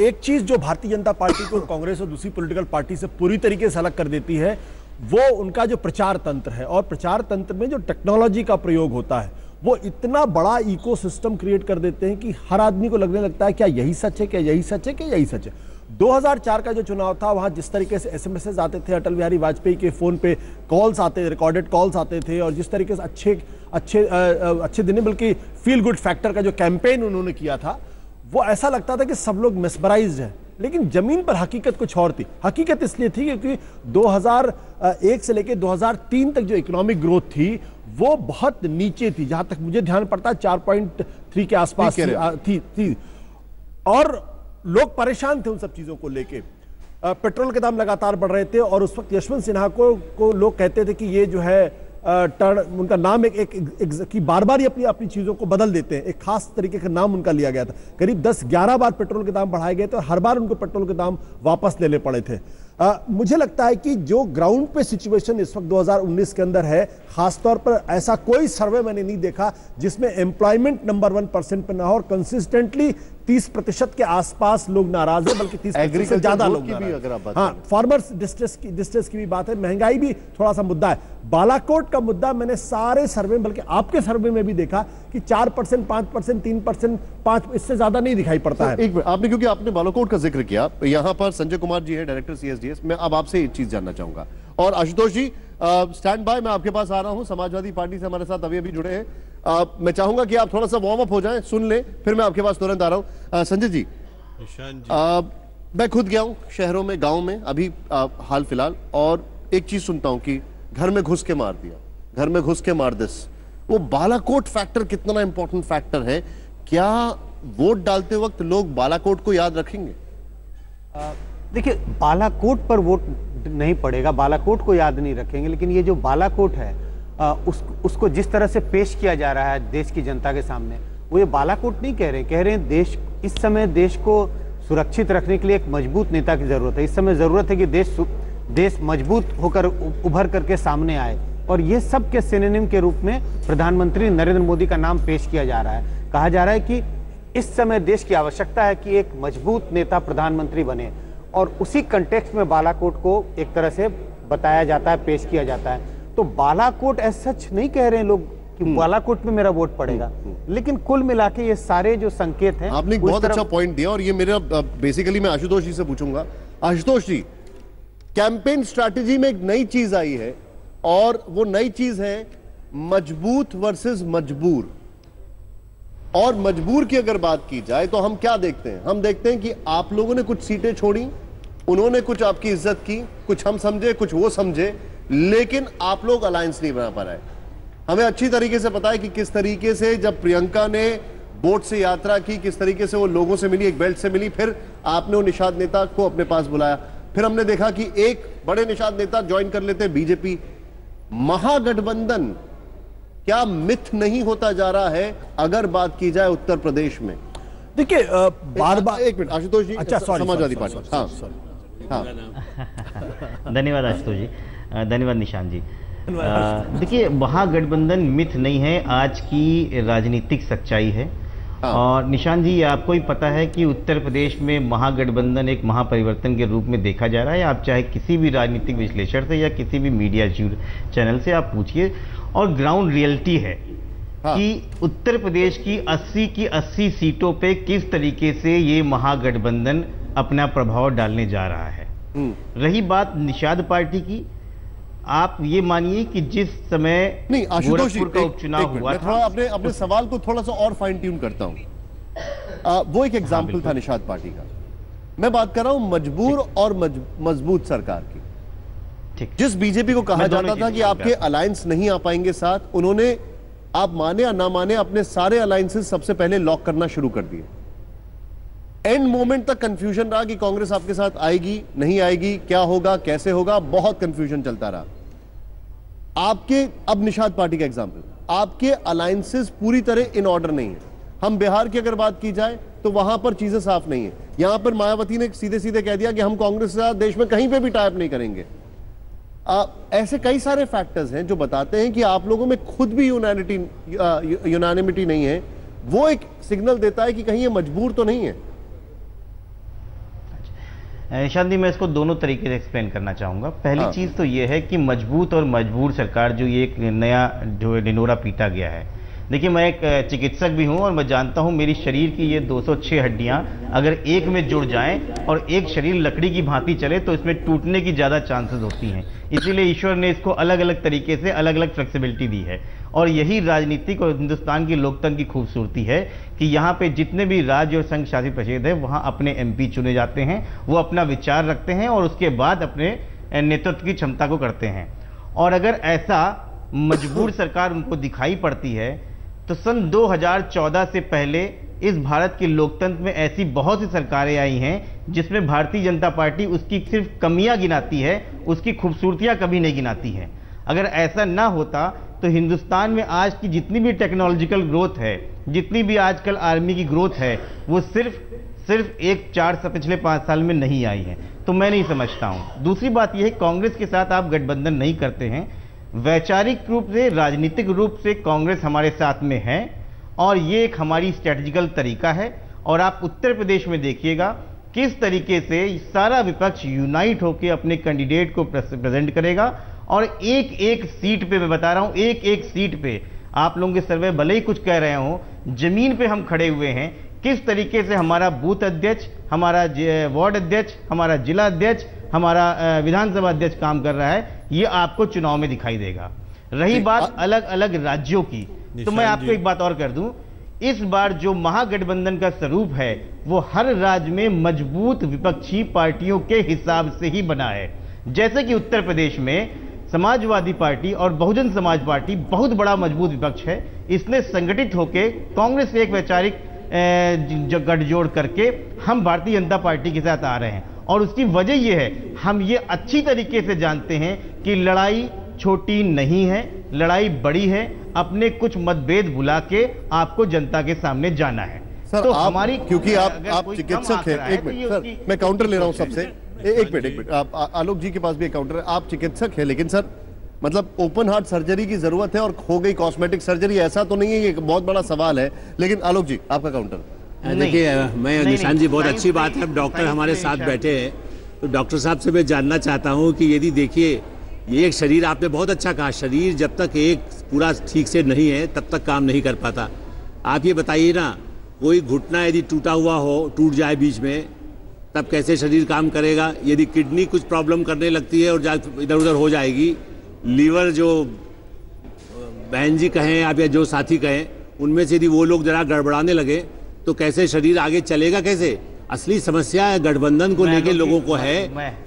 एक चीज जो भारतीय जनता पार्टी को कांग्रेस और दूसरी पॉलिटिकल पार्टी से पूरी तरीके से अलग कर देती है, वो उनका जो प्रचार तंत्र है, और प्रचार तंत्र में जो टेक्नोलॉजी का प्रयोग होता है, वो इतना बड़ा इकोसिस्टम क्रिएट कर देते हैं कि हर आदमी को लगने लगता है क्या यही सच है, क्या यही सच है, क्या यही सच है। 2004 का जो चुनाव था, वहां जिस तरीके से SMS आते थे, अटल बिहारी वाजपेयी के फोन पे कॉल्स आते, रिकॉर्डेड कॉल्स आते थे, और जिस तरीके से अच्छे दिन, बल्कि फील गुड फैक्टर का जो कैंपेन उन्होंने किया था, वो ऐसा लगता था कि सब लोग मेस्मराइज्ड हैं। लेकिन जमीन पर हकीकत कुछ और थी। हकीकत इसलिए थी क्योंकि 2001 से लेकर 2003 तक जो इकोनॉमिक ग्रोथ थी वो बहुत नीचे थी, जहां तक मुझे ध्यान पड़ता है 4.3 के आसपास थी, और लोग परेशान थे उन सब चीजों को लेके। पेट्रोल के दाम लगातार बढ़ रहे थे, और उस वक्त यशवंत सिन्हा को लोग कहते थे कि ये जो है टर्न, उनका नाम कि बार बार ही अपनी चीजों को बदल देते हैं, एक खास तरीके का नाम उनका लिया गया था। करीब 10-11 बार पेट्रोल के दाम बढ़ाए गए थे, और हर बार उनको पेट्रोल के दाम वापस लेने पड़े थे। मुझे लगता है कि जो ग्राउंड पे सिचुएशन इस वक्त 2019 के अंदर है, खासतौर पर ऐसा कोई सर्वे मैंने नहीं देखा जिसमें एम्प्लॉयमेंट नंबर 1% पे ना हो, और कंसिस्टेंटली 30% के आसपास लोग नाराज है, बल्कि 30% से ज्यादा लोग नाराज। हाँ, फार्मर्स डिस्ट्रेस की भी बात है, महंगाई भी थोड़ा सा मुद्दा है। बालाकोट का मुद्दा मैंने सारे सर्वे, बल्कि आपके सर्वे में भी देखा कि 4%, 5%, 3%, 5, इससे ज्यादा नहीं दिखाई पड़ता है। एक मिनट, आपने क्योंकि आपने बालाकोट का जिक्र किया, यहाँ पर संजय कुमार जी है, डायरेक्टर CSDS, मैं अब आपसे एक चीज जानना चाहूंगा। और आशुतोष जी स्टैंड बाय, मैं आपके पास आ रहा हूं। समाजवादी पार्टी से हमारे साथ अभी जुड़े हैं, मैं चाहूंगा कि आप थोड़ा सा वार्म अप हो जाएं, सुन लें, फिर मैं आपके पास तुरंत आ रहा हूं। संजय जी, मैं खुद गया हूं शहरों में, गांव में अभी हाल फिलहाल, और एक चीज सुनता हूं कि घर में घुस के मार दिया, घर में घुस के मार दिस। वो बालाकोट फैक्टर कितना इंपॉर्टेंट फैक्टर है? क्या वोट डालते वक्त लोग बालाकोट को याद रखेंगे? देखिए, बालाकोट पर वोट नहीं पड़ेगा, बालाकोट को याद नहीं रखेंगे, लेकिन ये जो बालाकोट है उसको जिस तरह से पेश किया जा रहा है देश की जनता के सामने, वो ये बालाकोट नहीं कह रहे हैं देश, इस समय देश को सुरक्षित रखने के लिए एक मजबूत नेता की जरूरत है। इस समय जरूरत है कि देश मजबूत होकर उभर करके सामने आए, और ये सब के सिनोनिम के रूप में प्रधानमंत्री नरेंद्र मोदी का नाम पेश किया जा रहा है। कहा जा रहा है कि इस समय देश की आवश्यकता है कि एक मजबूत नेता प्रधानमंत्री बने, और उसी कंटेक्स्ट में बालाकोट को एक तरह से बताया जाता है, पेश किया जाता है। तो बालाकोट ऐसा सच नहीं कह रहे हैं लोग कि बालाकोट में मेरा वोट पड़ेगा, लेकिन कुल मिला के ये सारे जो संकेत हैं, आपने एक बहुत अच्छा पॉइंट दिया, और ये मेरा बेसिकली मैं आशुतोष जी से पूछूंगा। आशुतोष जी, कैंपेन स्ट्रैटेजी में एक नई चीज आई है, और वो नई चीज है मजबूत वर्सेस मजबूर। और मजबूर की अगर बात की जाए तो हम क्या देखते हैं? हम देखते हैं कि आप लोगों ने कुछ सीटें छोड़ी, उन्होंने कुछ आपकी इज्जत की, कुछ हम समझे कुछ वो समझे, लेकिन आप लोग अलायंस नहीं बना पा रहे। हमें अच्छी तरीके से पता है कि किस तरीके से जब प्रियंका ने बोट से यात्रा की, किस तरीके से वो लोगों से मिली, एक बेल्ट से मिली, फिर आपने वो निषाद नेता को अपने पास बुलाया, फिर हमने देखा कि एक बड़े निषाद नेता ज्वाइन कर लेते बीजेपी। महागठबंधन क्या मिथ नहीं होता जा रहा है अगर बात की जाए उत्तर प्रदेश में? देखिए बार बार एक मिनट आशुतोष जी, अच्छा समाजवादी पार्टी। हाँ, धन्यवाद आशुतोष जी, धन्यवाद निशांत जी। देखिए महागठबंधन मिथ नहीं है, आज की राजनीतिक सच्चाई है। और निशांत जी आपको ही पता है कि उत्तर प्रदेश में महागठबंधन एक महापरिवर्तन के रूप में देखा जा रहा है। आप चाहे किसी भी राजनीतिक विश्लेषण से या किसी भी मीडिया चैनल से आप पूछिए, और ग्राउंड रियलिटी है कि उत्तर प्रदेश की 80 सीटों पे किस तरीके से ये महागठबंधन अपना प्रभाव डालने जा रहा है। रही बात निषाद पार्टी की, आप ये मानिए कि जिस समय गोरखपुर का उपचुनाव हुआ था, अपने सवाल को थोड़ा सा और फाइन ट्यून करता हूं। वो एक एग्जाम्पल था निषाद पार्टी का। मैं बात कर रहा हूं मजबूर और मजबूत सरकार की। जिस बीजेपी को कहा जाता था कि आपके अलायंस नहीं आ पाएंगे साथ, उन्होंने, आप माने या ना माने, अपने सारे अलायंसेस सबसे पहले लॉक करना शुरू कर दिए। एंड मोमेंट तक कंफ्यूजन रहा कि कांग्रेस आपके साथ आएगी नहीं आएगी, क्या होगा कैसे होगा, बहुत कंफ्यूजन चलता रहा। आपके, अब निषाद पार्टी का एग्जांपल, आपके अलायंसेस पूरी तरह इन ऑर्डर नहीं है। हम बिहार की अगर बात की जाए तो वहां पर चीजें साफ नहीं है। यहां पर मायावती ने सीधे सीधे कह दिया कि हम कांग्रेस के साथ देश में कहीं पे भी टाइप नहीं करेंगे। ऐसे कई सारे फैक्टर्स हैं जो बताते हैं कि आप लोगों में खुद भी यूनानिमिटी नहीं है। वो एक सिग्नल देता है कि कहीं ये मजबूर तो नहीं है। निशांत जी मैं इसको दोनों तरीके से एक्सप्लेन करना चाहूँगा। पहली चीज़ तो ये है कि मजबूत और मजबूर सरकार, जो ये एक नया जो डिनोरा पीटा गया है। देखिए मैं एक चिकित्सक भी हूँ और मैं जानता हूँ मेरी शरीर की ये 206 हड्डियाँ अगर एक में जुड़ जाएं और एक शरीर लकड़ी की भांति चले तो इसमें टूटने की ज़्यादा चांसेस होती हैं। इसीलिए ईश्वर ने इसको अलग अलग तरीके से अलग अलग फ्लेक्सिबिलिटी दी है। और यही राजनीतिक और हिंदुस्तान की लोकतंत्र की खूबसूरती है कि यहाँ पे जितने भी राज्य और संघ शासित प्रदेश है वहाँ अपने एमपी चुने जाते हैं, वो अपना विचार रखते हैं और उसके बाद अपने नेतृत्व की क्षमता को करते हैं। और अगर ऐसा मजबूर सरकार उनको दिखाई पड़ती है तो सन 2014 से पहले इस भारत के लोकतंत्र में ऐसी बहुत सी सरकारें आई हैं जिसमें भारतीय जनता पार्टी उसकी सिर्फ कमियां गिनाती है, उसकी खूबसूरतियां कभी नहीं गिनाती है। अगर ऐसा ना होता तो हिंदुस्तान में आज की जितनी भी टेक्नोलॉजिकल ग्रोथ है, जितनी भी आजकल आर्मी की ग्रोथ है, वो सिर्फ पिछले 5 साल में नहीं आई है। तो मैं नहीं समझता हूँ। दूसरी बात यह है कांग्रेस के साथ आप गठबंधन नहीं करते हैं। वैचारिक रूप से, राजनीतिक रूप से कांग्रेस हमारे साथ में है और ये एक हमारी स्ट्रेटेजिकल तरीका है। और आप उत्तर प्रदेश में देखिएगा किस तरीके से सारा विपक्ष यूनाइट होकर अपने कैंडिडेट को प्रेजेंट करेगा। और एक एक सीट पे, मैं बता रहा हूं, एक एक सीट पे आप लोगों के सर्वे भले ही कुछ कह रहे हो, जमीन पे हम खड़े हुए हैं। किस तरीके से हमारा बूथ अध्यक्ष, हमारा वार्ड अध्यक्ष, हमारा जिला अध्यक्ष, हमारा विधानसभा अध्यक्ष काम कर रहा है, ये आपको चुनाव में दिखाई देगा। रही बात अलग अलग राज्यों की, तो मैं आपको एक बात और कर दूं, इस बार जो महागठबंधन का स्वरूप है वो हर राज्य में मजबूत विपक्षी पार्टियों के हिसाब से ही बना है। जैसे कि उत्तर प्रदेश में समाजवादी पार्टी और बहुजन समाज पार्टी बहुत बड़ा मजबूत विपक्ष है। इसने संगठित होकर कांग्रेस से एक वैचारिक गठजोड़ करके हम भारतीय जनता पार्टी के साथ आ रहे हैं। और उसकी वजह यह है, हम ये अच्छी तरीके से जानते हैं कि लड़ाई छोटी नहीं है, लड़ाई बड़ी है। अपने कुछ मतभेद भुला के आपको जनता के सामने जाना है। सर तो आप, हमारी, क्योंकि आप चिकित्सक हैं, एक मिनट सर, मैं काउंटर ले रहा हूं सबसे। एक मिनट, आप आलोक जी के पास भी एक काउंटर है। आप चिकित्सक हैं, लेकिन सर मतलब ओपन हार्ट सर्जरी की जरूरत है और हो गई कॉस्मेटिक सर्जरी, ऐसा तो नहीं है? ये बहुत बड़ा सवाल है। लेकिन आलोक जी आपका काउंटर। देखिए मैं निशान जी, बहुत अच्छी बात है डॉक्टर हमारे साथ बैठे हैं, तो डॉक्टर साहब से मैं जानना चाहता हूं कि यदि देखिए ये एक शरीर, आपने बहुत अच्छा कहा, शरीर जब तक एक पूरा ठीक से नहीं है तब तक काम नहीं कर पाता। आप ये बताइए ना, कोई घुटना यदि टूटा हुआ हो, टूट जाए बीच में, तब कैसे शरीर काम करेगा? यदि किडनी कुछ प्रॉब्लम करने लगती है और इधर उधर हो जाएगी, लीवर जो बहन जी कहें आप या जो साथी कहें, उनमें से यदि वो लोग जरा गड़बड़ाने लगे तो कैसे शरीर आगे चलेगा कैसे? असली समस्या है गठबंधन को लेके लोगों को है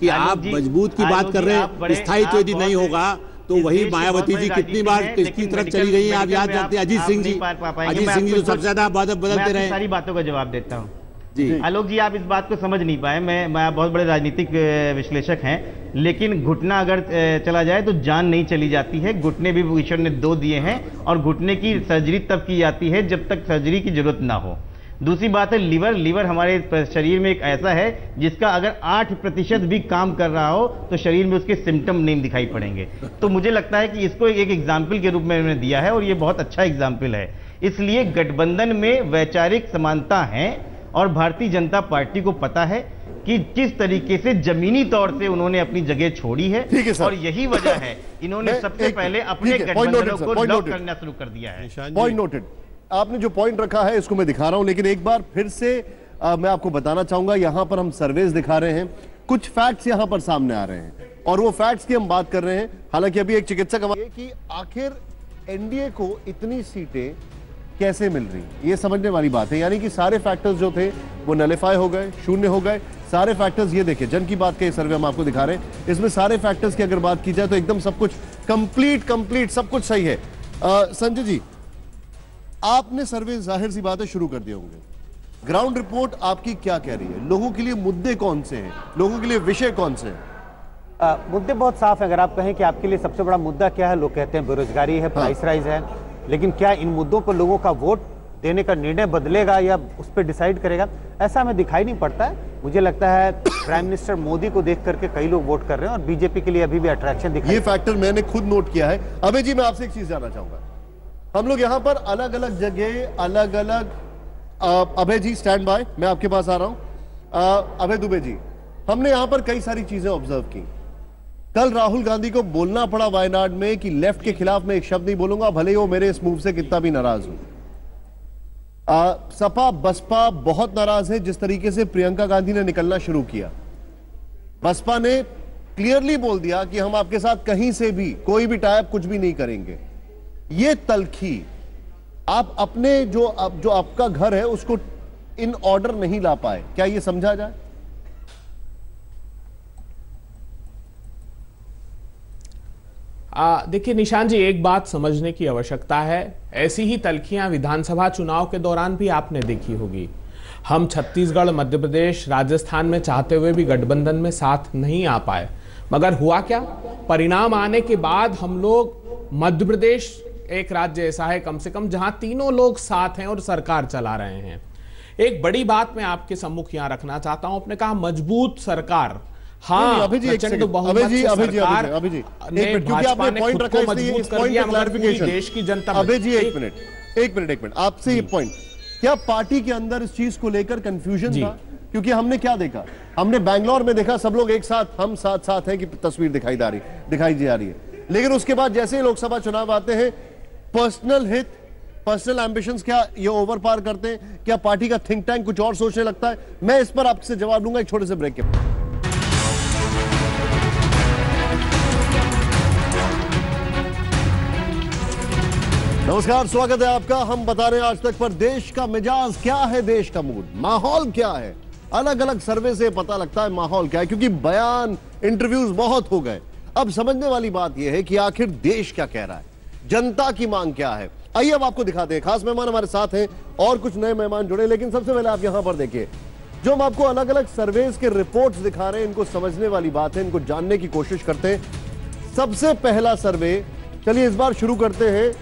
कि आप मजबूत की बात कर रहे हैं, स्थायित्व यदि नहीं होगा तो वही मायावती जी कितनी बार किसकी तरफ चली गई है आप याद करते हैं। अजीत सिंह जी तो सबसे ज्यादा बदलते रहे। सारी बातों का जवाब देता हूँ जी। आलोक जी, आप इस बात को समझ नहीं पाए। मैं बहुत बड़े राजनीतिक विश्लेषक हैं, लेकिन घुटना अगर चला जाए तो जान नहीं चली जाती है। घुटने भी ईश्वर ने 2 दिए हैं और घुटने की सर्जरी तब की जाती है जब तक सर्जरी की जरूरत ना हो। दूसरी बात है लीवर हमारे शरीर में एक ऐसा है जिसका अगर 8% भी काम कर रहा हो तो शरीर में उसके सिम्टम नहीं दिखाई पड़ेंगे। तो मुझे लगता है कि इसको एक एग्जाम्पल के रूप में उन्होंने दिया है और ये बहुत अच्छा एग्जाम्पल है। इसलिए गठबंधन में वैचारिक समानता है और भारतीय जनता पार्टी को पता है कि किस तरीके से जमीनी तौर से उन्होंने अपनी जगह छोड़ी है और यही वजह है इन्होंने सबसे पहले अपने गठबंधनों को लॉक करना शुरू कर दिया है। Point noted. आपने जो पॉइंट रखा है इसको मैं दिखा रहा हूं, लेकिन एक बार फिर से मैं आपको बताना चाहूंगा, यहां पर हम सर्वेज दिखा रहे हैं, कुछ फैक्ट्स यहां पर सामने आ रहे हैं और वो फैक्ट्स की हम बात कर रहे हैं। हालांकि अभी एक चिकित्सक कि आखिर एनडीए को इतनी सीटें कैसे मिल रही, ये समझने वाली बात है। यानी कि सारे फैक्टर्स जो थे वो नलिफाई हो गए, शून्य हो गए सारे फैक्टर्स। ये देखिए जन की बात के सर्वे हम आपको दिखा रहे हैं, इसमें सारे फैक्टर्स की अगर बात की जाए तो एकदम सब कुछ कंप्लीट सब कुछ सही है। संजय जी, आपने सर्वे जाहिर सी बात है शुरू कर दिए होंगे, ग्राउंड रिपोर्ट आपकी क्या कह रही है? लोगों के लिए मुद्दे कौन से हैं, लोगों के लिए विषय कौन से हैं? मुद्दे बहुत साफ है। अगर आप कहें कि आपके लिए सबसे बड़ा मुद्दा क्या है, लोग कहते हैं बेरोजगारी है, प्राइस राइज है, लेकिन क्या इन मुद्दों पर लोगों का वोट देने का निर्णय बदलेगा या उस पर डिसाइड करेगा, ऐसा हमें दिखाई नहीं पड़ता है। मुझे लगता है प्राइम मिनिस्टर मोदी को देख करके कई लोग वोट कर रहे हैं और बीजेपी के लिए अभी भी अट्रैक्शन दिखाई। ये फैक्टर मैंने खुद नोट किया है। अभय जी, मैं आपसे एक चीज जानना चाहूंगा, हम लोग यहां पर अलग अलग जगह अलग अलग अभय जी स्टैंड बाय, मैं आपके पास आ रहा हूं। अभय दुबे जी, हमने यहां पर कई सारी चीजें ऑब्जर्व की। कल राहुल गांधी को बोलना पड़ा वायनाड में कि लेफ्ट के खिलाफ मैं एक शब्द नहीं बोलूंगा, भले ही वो मेरे इस मूव से कितना भी नाराज हूं। सपा बसपा बहुत नाराज है जिस तरीके से प्रियंका गांधी ने निकलना शुरू किया। बसपा ने क्लियरली बोल दिया कि हम आपके साथ कहीं से भी कोई भी टाइप कुछ भी नहीं करेंगे। ये तलखी आप अपने जो आपका घर है उसको इन ऑर्डर नहीं ला पाए, क्या ये समझा जाए? देखिए निशान जी, एक बात समझने की आवश्यकता है, ऐसी ही तलखियां विधानसभा चुनाव के दौरान भी आपने देखी होगी। हम छत्तीसगढ़, मध्य प्रदेश, राजस्थान में चाहते हुए भी गठबंधन में साथ नहीं आ पाए, मगर हुआ क्या, परिणाम आने के बाद हम लोग, मध्य प्रदेश एक राज्य ऐसा है कम से कम जहां तीनों लोग साथ हैं और सरकार चला रहे हैं। एक बड़ी बात मैं आपके सम्मुख यहां रखना चाहता हूं, आपने कहा मजबूत सरकार। हाँ, अभी जी क्योंकि आपने पॉइंट रखा इसलिए इस पॉइंट पे क्लैरिफिकेशन देश की जनता। अभी जी एक मिनट आपसे ये पॉइंट, क्या पार्टी के अंदर इस चीज को लेकर कंफ्यूजन था? क्योंकि हमने क्या देखा, हमने बैंगलोर में देखा सब लोग एक साथ, हम साथ हैं कि तस्वीर दिखाई जा रही है, लेकिन उसके बाद जैसे ही लोकसभा चुनाव आते हैं, पर्सनल हित, पर्सनल एम्बिशंस क्या ये ओवर पार करते हैं? क्या पार्टी का थिंक टैंक कुछ और सोचने लगता है? मैं इस पर आपसे जवाब दूंगा एक छोटे से ब्रेक के बाद। नमस्कार, स्वागत है आपका। हम बता रहे हैं आज तक पर देश का मिजाज क्या है, देश का मूड, माहौल क्या है। अलग अलग सर्वे से पता लगता है माहौल क्या है, क्योंकि बयान, इंटरव्यूज बहुत हो गए। अब समझने वाली बात यह है कि आखिर देश क्या कह रहा है, जनता की मांग क्या है। आइए अब आपको दिखाते हैं। खास मेहमान हमारे साथ हैं और कुछ नए मेहमान जुड़े, लेकिन सबसे पहले आप यहां पर देखिए, जो हम आपको अलग अलग सर्वेज के रिपोर्ट्स दिखा रहे हैं, इनको समझने वाली बात है, इनको जानने की कोशिश करते हैं। सबसे पहला सर्वे, चलिए इस बार शुरू करते हैं।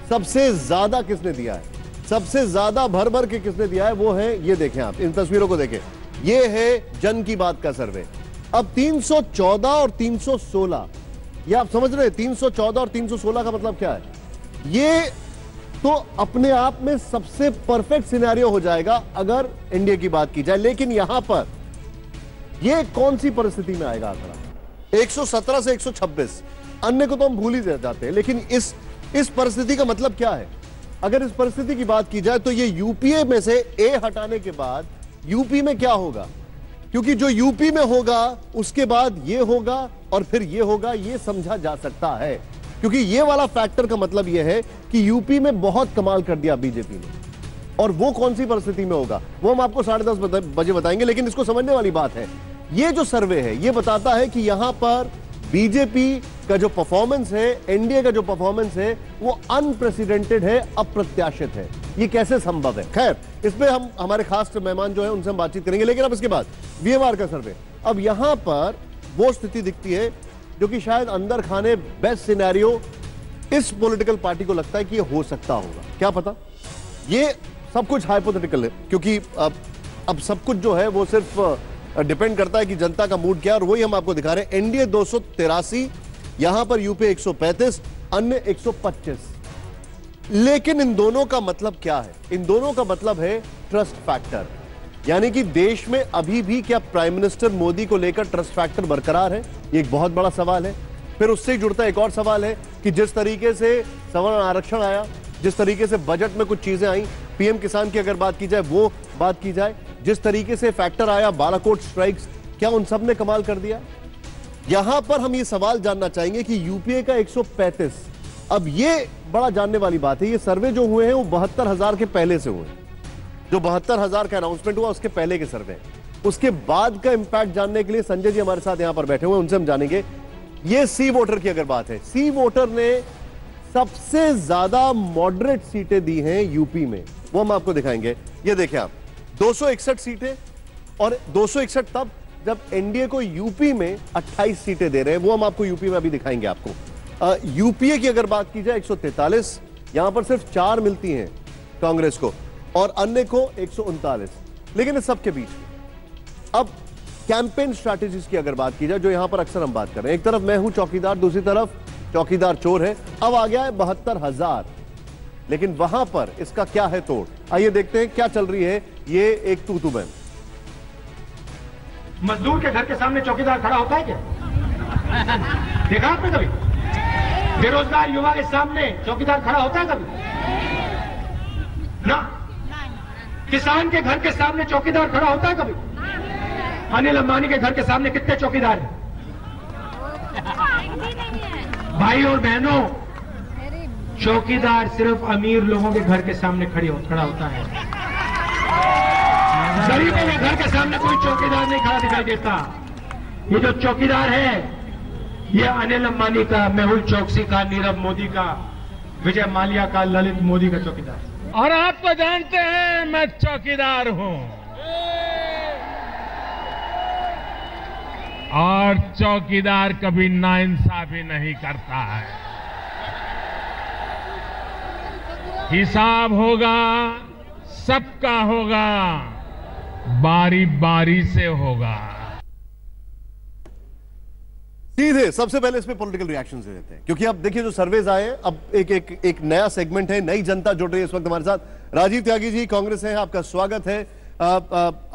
सबसे ज्यादा किसने दिया है, सबसे ज्यादा भर भर के किसने दिया है, वो है, ये देखें आप, इन तस्वीरों को देखें, ये है जन की बात का सर्वे। अब 314 और 316, ये आप समझ रहे हैं 314 और 316 का मतलब क्या है? ये तो अपने आप में सबसे परफेक्ट सिनेरियो हो जाएगा अगर इंडिया की बात की जाए, लेकिन यहां पर ये कौन सी परिस्थिति में आएगा आंकड़ा? 117 से 126, अन्य को तो हम भूल ही जाते हैं, लेकिन इस परिस्थिति का मतलब क्या है? अगर इस परिस्थिति की बात की जाए तो ये यूपीए में से ए हटाने के बाद यूपी में क्या होगा, क्योंकि जो यूपी में होगा उसके बाद ये होगा और फिर ये होगा, ये समझा जा सकता है। क्योंकि ये वाला फैक्टर का मतलब यह है कि यूपी में बहुत कमाल कर दिया बीजेपी ने, और वो कौन सी परिस्थिति में होगा वो हम आपको 10:30 बजे बताएंगे। लेकिन इसको समझने वाली बात है, ये जो सर्वे है ये बताता है कि यहां पर बीजेपी का जो परफॉर्मेंस है, एनडीए का जो परफॉर्मेंस है, वो अनप्रेसिडेंटेड है, अप्रत्याशित है। ये कैसे संभव है? खैर, इसमें हम हमारे खास मेहमान जो है उनसे हम बातचीत करेंगे। लेकिन अब इसके बाद वीएमआर का सर्वे, अब यहां पर वो स्थिति दिखती है जो कि शायद अंदर खाने बेस्ट सिनेरियो इस पॉलिटिकल पार्टी को लगता है कि ये हो सकता होगा। क्या पता, ये सब कुछ हाइपोथेटिकल है, क्योंकि अब सब कुछ जो है वो सिर्फ डिपेंड करता है कि जनता का मूड क्या है, और वही हम आपको दिखा रहे हैं। एनडीए 283, यहां पर यूपीए 135, अन्य 125। लेकिन इन दोनों का मतलब क्या है? इन दोनों का मतलब है ट्रस्ट फैक्टर, यानी कि देश में अभी भी क्या प्राइम मिनिस्टर मोदी को लेकर ट्रस्ट फैक्टर बरकरार है? ये एक बहुत बड़ा सवाल है। फिर उससे जुड़ता एक और सवाल है कि जिस तरीके से सवर्ण आरक्षण आया, जिस तरीके से बजट में कुछ चीजें आई, पीएम किसान की अगर बात की जाए वो बात की जाए, जिस तरीके से फैक्टर आया बालाकोट स्ट्राइक्स, क्या उन सब ने कमाल कर दिया? यहां पर हम ये सवाल जानना चाहेंगे कि यूपीए का 135, अब ये बड़ा जानने वाली बात है। ये सर्वे जो हुए हैं वो 72,000 के पहले से हुए, जो 72,000 का अनाउंसमेंट हुआ उसके पहले के सर्वे, उसके बाद का इंपैक्ट जानने के लिए संजय जी हमारे साथ यहां पर बैठे हुए हैं, उनसे हम जानेंगे। ये सी वोटर की अगर बात है, सी वोटर ने सबसे ज्यादा मॉडरेट सीटें दी हैं यूपी में, वो हम आपको दिखाएंगे। ये देखिए आप, 261 सीटें, और 261 तब जब एनडीए को यूपी में 28 सीटें दे रहे हैं, वो हम आपको यूपी में अभी दिखाएंगे आपको। यूपीए की अगर बात की जाए 143, यहां पर सिर्फ 4 मिलती हैं कांग्रेस को और अन्य को 139। लेकिन इस सबके बीच अब कैंपेन स्ट्रैटेजीज की अगर बात की जाए, जो यहां पर अक्सर हम बात कर रहे हैं, एक तरफ मैं हूं चौकीदार, दूसरी तरफ चौकीदार चोर है, अब आ गया है 72,000। लेकिन वहां पर इसका क्या है तोड़? आइए देखते हैं क्या चल रही है ये एक तू में। मजदूर के घर के सामने चौकीदार खड़ा होता है क्या? देखा आपने कभी? बेरोजगार युवा के सामने चौकीदार खड़ा होता है कभी? ना। किसान के घर के सामने चौकीदार खड़ा होता है कभी? अनिल अंबानी के घर के सामने कितने चौकीदार हैं? भाई और बहनों, चौकीदार सिर्फ अमीर लोगों के घर के सामने खड़ा होता है। गरीबों के घर के सामने कोई चौकीदार नहीं खड़ा दिखाई देता। ये जो चौकीदार है, ये अनिल अंबानी का, मेहुल चोकसी का, नीरव मोदी का, विजय माल्या का, ललित मोदी का चौकीदार। और आप तो जानते हैं मैं चौकीदार हूं, और चौकीदार कभी नाइंसाफी नहीं करता है। हिसाब होगा, सबका होगा, बारी बारी से होगा। सीधे सबसे पहले इस पे पॉलिटिकल रिएक्शन से देते हैं, क्योंकि अब देखिए जो सर्वेज आए, अब एक नया सेगमेंट है, नई जनता जुड़ रही है इस वक्त हमारे साथ। राजीव त्यागी जी कांग्रेस हैं, आपका स्वागत है।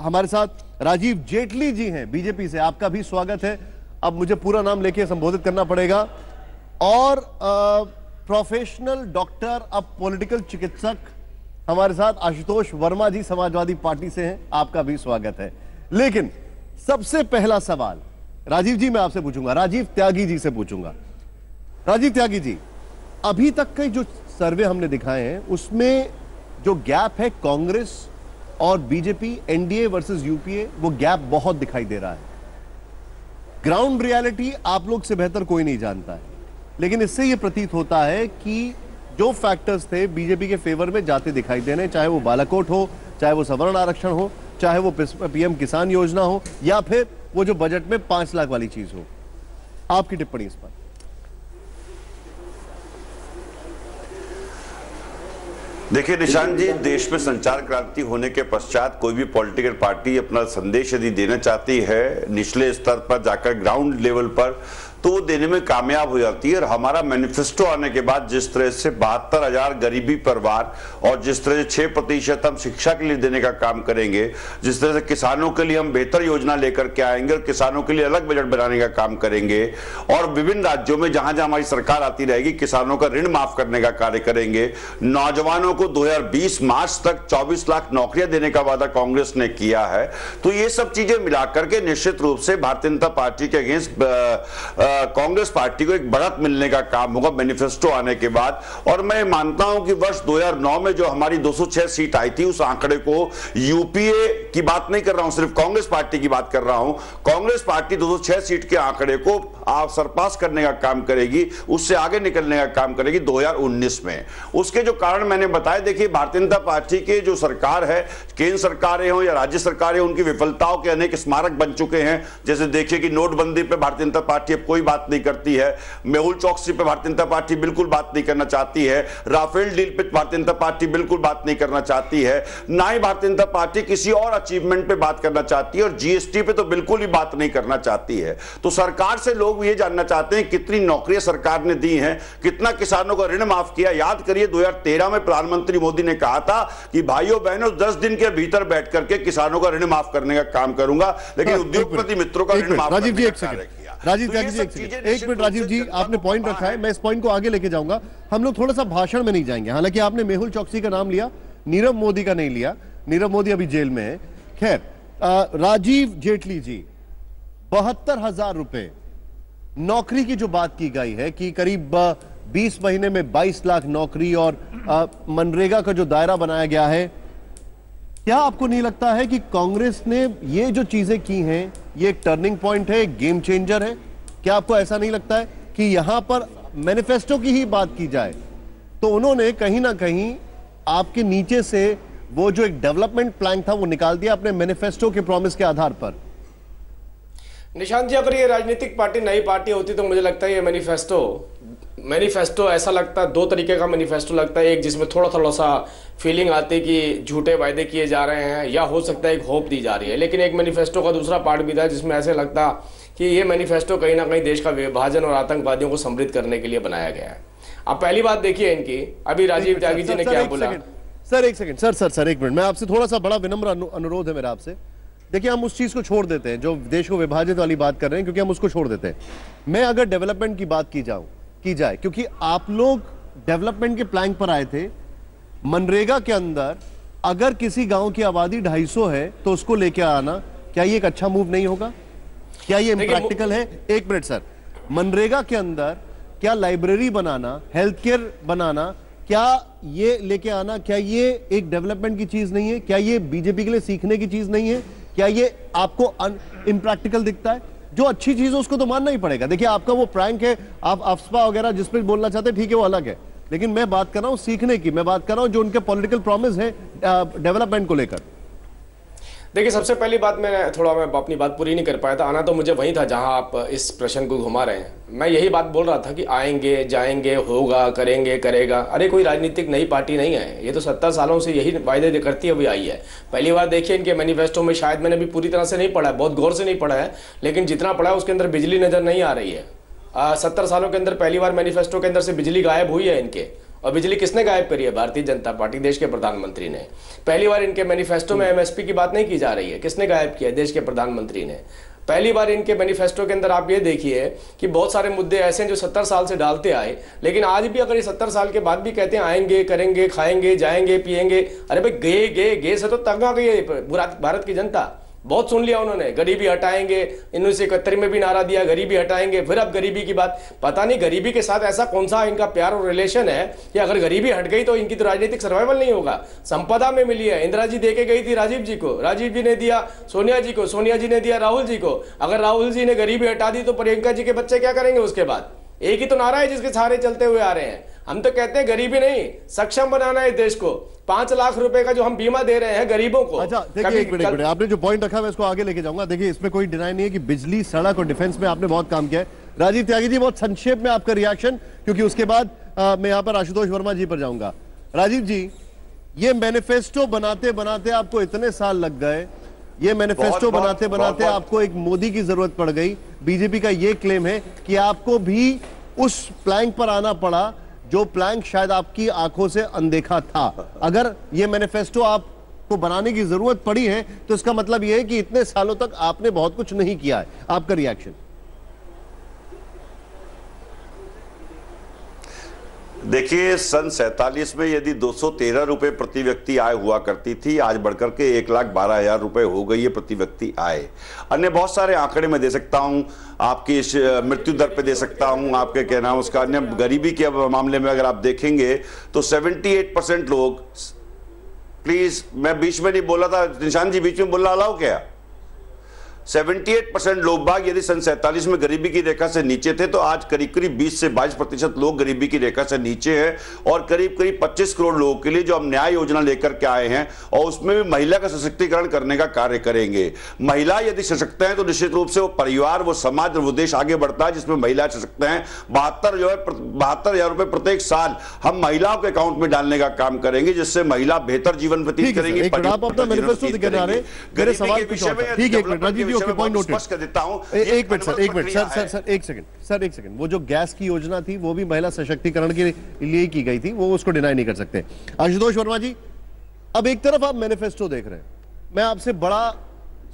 हमारे साथ राजीव जेटली जी हैं बीजेपी से, आपका भी स्वागत है। अब मुझे पूरा नाम लेके संबोधित करना पड़ेगा। और प्रोफेशनल डॉक्टर, अब पॉलिटिकल चिकित्सक हमारे साथ आशुतोष वर्मा जी समाजवादी पार्टी से हैं, आपका भी स्वागत है। लेकिन सबसे पहला सवाल राजीव जी मैं आपसे पूछूंगा, राजीव त्यागी जी से पूछूंगा। राजीव त्यागी जी, अभी तक के जो सर्वे हमने दिखाए हैं उसमें जो गैप है कांग्रेस और बीजेपी, एनडीए वर्सेस यूपीए, वो गैप बहुत दिखाई दे रहा है। ग्राउंड रियलिटी आप लोग से बेहतर कोई नहीं जानता है, लेकिन इससे यह प्रतीत होता है कि जो फैक्टर्स थे बीजेपी के फेवर में जाते दिखाई दे रहे हैं, चाहे वो बालाकोट हो, चाहे वो सवर्ण आरक्षण हो, चाहे वो पीएम किसान योजना हो, या फिर वो जो बजट में 5 लाख वाली चीज हो। आपकी टिप्पणी इस पर? देखिए निशांत जी, देश में संचार क्रांति होने के पश्चात कोई भी पॉलिटिकल पार्टी अपना संदेश यदि देना चाहती है निचले स्तर पर जाकर, ग्राउंड लेवल पर, तो वो देने में कामयाब हो जाती है। और हमारा मैनिफेस्टो आने के बाद जिस तरह से 72,000 गरीबी परिवार और जिस तरह से 6% हम शिक्षा के लिए देने का काम करेंगे, जिस तरह से किसानों के लिए हम बेहतर योजना लेकर के आएंगे और किसानों के लिए अलग बजट बनाने का काम करेंगे, और विभिन्न राज्यों में जहां जहां हमारी सरकार आती रहेगी किसानों का ऋण माफ करने का कार्य करेंगे। नौजवानों को 2020 मार्च तक 24 लाख नौकरियां देने का वादा कांग्रेस ने किया है। तो ये सब चीजें मिलाकर के निश्चित रूप से भारतीय जनता पार्टी के अगेंस्ट कांग्रेस पार्टी को एक बढ़त मिलने का काम होगा मैनिफेस्टो आने के बाद। और मैं मानता हूं कि वर्ष 2009 में जो हमारी 206 सीट आई थी, उस आंकड़े को, यूपीए की बात नहीं कर रहा हूं, सिर्फ कांग्रेस पार्टी की बात कर रहा हूं, कांग्रेस पार्टी 206 सीट के आंकड़े को आप सरपास करने का काम करेगी, उससे आगे निकलने का काम करेगी 2019 में। उसके जो कारण मैंने बताए, देखिए भारतीय जनता पार्टी के जो सरकार है, केंद्र सरकारें हो या राज्य सरकारें, उनकी विफलताओं के अनेक स्मारक बन चुके हैं। जैसे देखिए कि नोटबंदी पे भारतीय जनता पार्टी अब कोई बात नहीं करती है, मेहुल चौकसी पे भारतीय जनता पार्टी बिल्कुल बात नहीं करना चाहती है, राफेल डील पे भारतीय जनता पार्टी बिल्कुल बात नहीं करना चाहती है, ना ही भारतीय जनता पार्टी किसी और अचीवमेंट पे बात करना चाहती है, और जीएसटी पे तो बिल्कुल ही बात नहीं करना चाहती है। तो सरकार से लोग ये जानना चाहते हैं कितनी नौकरियां सरकार ने दी हैं, कितना किसानों का ऋण माफ किया। याद करिए 2013 में प्रधानमंत्री मोदी ने कहा था कि भाइयों बहनों 10 दिन के भीतर बैठ करके किसानों का ऋण माफ करने का काम करूंगा, लेकिन उद्योगपति मित्रों का ऋण माफ राजीव जी एक करने का सेकंड, राजीव त्यागी जी एक मिनट, राजीव जी आपने पॉइंट रखा है, मैं इस पॉइंट को आगे लेके जाऊंगा। हम लोग थोड़ा सा भाषण में नहीं जाएंगे, हालांकि आपने मेहुल चौकसी का नाम लिया, नीरव मोदी का नहीं लिया, नीरव मोदी अभी जेल में है। खैर, राजीव जेटली जी, 72,000 रुपए नौकरी की जो बात की गई है कि करीब 20 महीने में 22 लाख नौकरी, और मनरेगा का जो दायरा बनाया गया है, क्या आपको नहीं लगता है कि कांग्रेस ने ये जो चीजें की हैं, ये एक टर्निंग पॉइंट है, एक गेम चेंजर है? क्या आपको ऐसा नहीं लगता है कि यहां पर मैनिफेस्टो की ही बात की जाए तो उन्होंने कहीं ना कहीं आपके नीचे से वो जो एक डेवलपमेंट प्लान था वो निकाल दिया अपने मैनिफेस्टो के प्रॉमिस के आधार पर? निशांत जी, अगर ये राजनीतिक पार्टी नई पार्टी होती तो मुझे लगता है ये मैनिफेस्टो ऐसा लगता है, दो तरीके का मैनिफेस्टो लगता है। एक जिसमें थोड़ा थोड़ा सा फीलिंग आती है कि झूठे वायदे किए जा रहे हैं, या हो सकता है एक होप दी जा रही है। लेकिन एक मैनिफेस्टो का दूसरा पार्ट भी था जिसमें ऐसे लगता कि ये मैनिफेस्टो कहीं ना कहीं देश का विभाजन और आतंकवादियों को समृद्ध करने के लिए बनाया गया है। अब पहली बात देखिए इनकी, अभी राजीव त्यागी जी ने क्या बोला। सर एक सेकंड, सर एक मिनट, मैं आपसे थोड़ा सा बड़ा विनम्र अनुरोध है मेरा आपसे। देखिए हम उस चीज को छोड़ देते हैं जो देश को विभाजित वाली बात कर रहे हैं, क्योंकि हम उसको छोड़ देते हैं। मैं अगर डेवलपमेंट की बात की जाए, क्योंकि आप लोग डेवलपमेंट के प्लान पर आए थे, मनरेगा के अंदर अगर किसी गांव की आबादी 250 है तो उसको लेके आना, क्या ये एक अच्छा मूव नहीं होगा? क्या ये इम्प्रैक्टिकल है? एक मिनट सर, मनरेगा के अंदर क्या लाइब्रेरी बनाना, हेल्थ केयर बनाना, क्या ये लेके आना, क्या ये एक डेवलपमेंट की चीज नहीं है? क्या ये बीजेपी के लिए सीखने की चीज नहीं है? क्या ये आपको इम्प्रैक्टिकल दिखता है? जो अच्छी चीज है उसको तो मानना ही पड़ेगा। देखिए आपका वो प्रैंक है, आप अफस्पा वगैरह जिस पे बोलना चाहते हैं, ठीक है, वो अलग है, लेकिन मैं बात कर रहा हूं सीखने की, मैं बात कर रहा हूं जो उनके पॉलिटिकल प्रॉमिस है डेवलपमेंट को लेकर। देखिए सबसे पहली बात, मैं अपनी बात पूरी नहीं कर पाया था, आना तो मुझे वही था जहां आप इस प्रश्न को घुमा रहे हैं। मैं यही बात बोल रहा था कि आएंगे जाएंगे, होगा, करेंगे, करेगा। अरे कोई राजनीतिक नई पार्टी नहीं है, ये तो 70 सालों से यही वायदे करती हुई आई है। पहली बार देखिए इनके मैनिफेस्टो में, शायद मैंने भी पूरी तरह से नहीं पढ़ा है, बहुत गौर से नहीं पढ़ा है, लेकिन जितना पढ़ा है उसके अंदर बिजली नजर नहीं आ रही है। 70 सालों के अंदर पहली बार मैनिफेस्टो के अंदर से बिजली गायब हुई है इनके। और बिजली किसने गायब करी है? भारतीय जनता पार्टी, देश के प्रधानमंत्री ने। पहली बार इनके मैनिफेस्टो में एमएसपी की बात नहीं की जा रही है, किसने गायब किया? देश के प्रधानमंत्री ने। पहली बार इनके मैनिफेस्टो के अंदर आप ये देखिए कि बहुत सारे मुद्दे ऐसे हैं जो 70 साल से डालते आए, लेकिन आज भी अगर ये 70 साल के बाद भी कहते हैं आएंगे, करेंगे, खाएंगे, जाएंगे, पिएंगे। अरे भाई गे से तो तंग आ गई है भारत की जनता। बहुत सुन लिया उन्होंने, गरीबी हटाएंगे, 1971 में भी नारा दिया गरीबी हटाएंगे, फिर अब गरीबी की बात। पता नहीं गरीबी के साथ ऐसा कौन सा इनका प्यार और रिलेशन है कि अगर गरीबी हट गई तो इनकी तो राजनीतिक सर्वाइवल नहीं होगा। संपदा में मिली है, इंदिरा जी दे के गई थी राजीव जी को, राजीव जी ने दिया सोनिया जी को, सोनिया जी ने दिया राहुल जी को। अगर राहुल जी ने गरीबी हटा दी तो प्रियंका जी के बच्चे क्या करेंगे उसके बाद? एक ही तो नारा है जिसके सहारे चलते हुए आ रहे हैं। हम तो कहते हैं गरीबी नहीं, सक्षम बनाना है देश को। 5 लाख रुपए का जो हम बीमा दे रहे हैं गरीबों को। अच्छा देखिए, एक मिनट, आपने जो पॉइंट रखा मैं इसको आगे लेके जाऊंगा। देखिए इसमें कोई डिनाई नहीं है कि बिजली, सड़क और डिफेंस में आपने बहुत काम किया है। राजीव त्यागी जी, बहुत संक्षेप में आपका रिएक्शन, क्योंकि उसके बाद मैं यहाँ पर आशुतोष वर्मा जी पर जाऊंगा। राजीव जी, ये मैनिफेस्टो बनाते बनाते आपको इतने साल लग गए, ये मैनिफेस्टो बनाते बनाते आपको एक मोदी की जरूरत पड़ गई। बीजेपी का ये क्लेम है कि आपको भी उस प्लैंक पर आना पड़ा जो प्लैंक शायद आपकी आंखों से अनदेखा था। अगर ये मैनिफेस्टो आपको बनाने की जरूरत पड़ी है तो इसका मतलब यह है कि इतने सालों तक आपने बहुत कुछ नहीं किया है। आपका रिएक्शन? देखिए, सन 47 में यदि 213 रुपए प्रति व्यक्ति आय हुआ करती थी, आज बढ़कर के 1,12,000 रुपए हो गई है प्रति व्यक्ति आय। अन्य बहुत सारे आंकड़े मैं दे सकता हूं, आपकी मृत्यु दर पे दे सकता हूं, आपके क्या नाम उसका, अन्य गरीबी के मामले में अगर आप देखेंगे तो 78% लोग, प्लीज मैं बीच में नहीं बोला था, निशान जी बीच में बोलना अलाउ क्या? 78% लोग बाग यदि सन 47 में गरीबी की रेखा से नीचे थे तो आज करीब करीब 20 से 22% लोग गरीबी की रेखा से नीचे हैं और करीब करीब 25 करोड़ लोगों के लिए जो हम न्याय योजना लेकर के आए हैं और उसमें भी महिला का सशक्तिकरण करने का कार्य करेंगे। महिला यदि सशक्त है तो निश्चित रूप से वो परिवार, वो समाज और वो देश आगे बढ़ता है जिसमें महिलाएं सशक्त हैं। 72,000 रुपए प्रत्येक साल हम महिलाओं के अकाउंट में डालने का काम करेंगे जिससे महिला बेहतर जीवन व्यतीत करेंगी। एक सेकंड, वो जो गैस की योजना थी वो भी महिला सशक्तिकरण के लिए की गई थी, वो उसको डिनाई नहीं कर सकते। आशुतोष वर्मा जी, अब एक तरफ आप मैनिफेस्टो देख रहे हैं, मैं आपसे बड़ा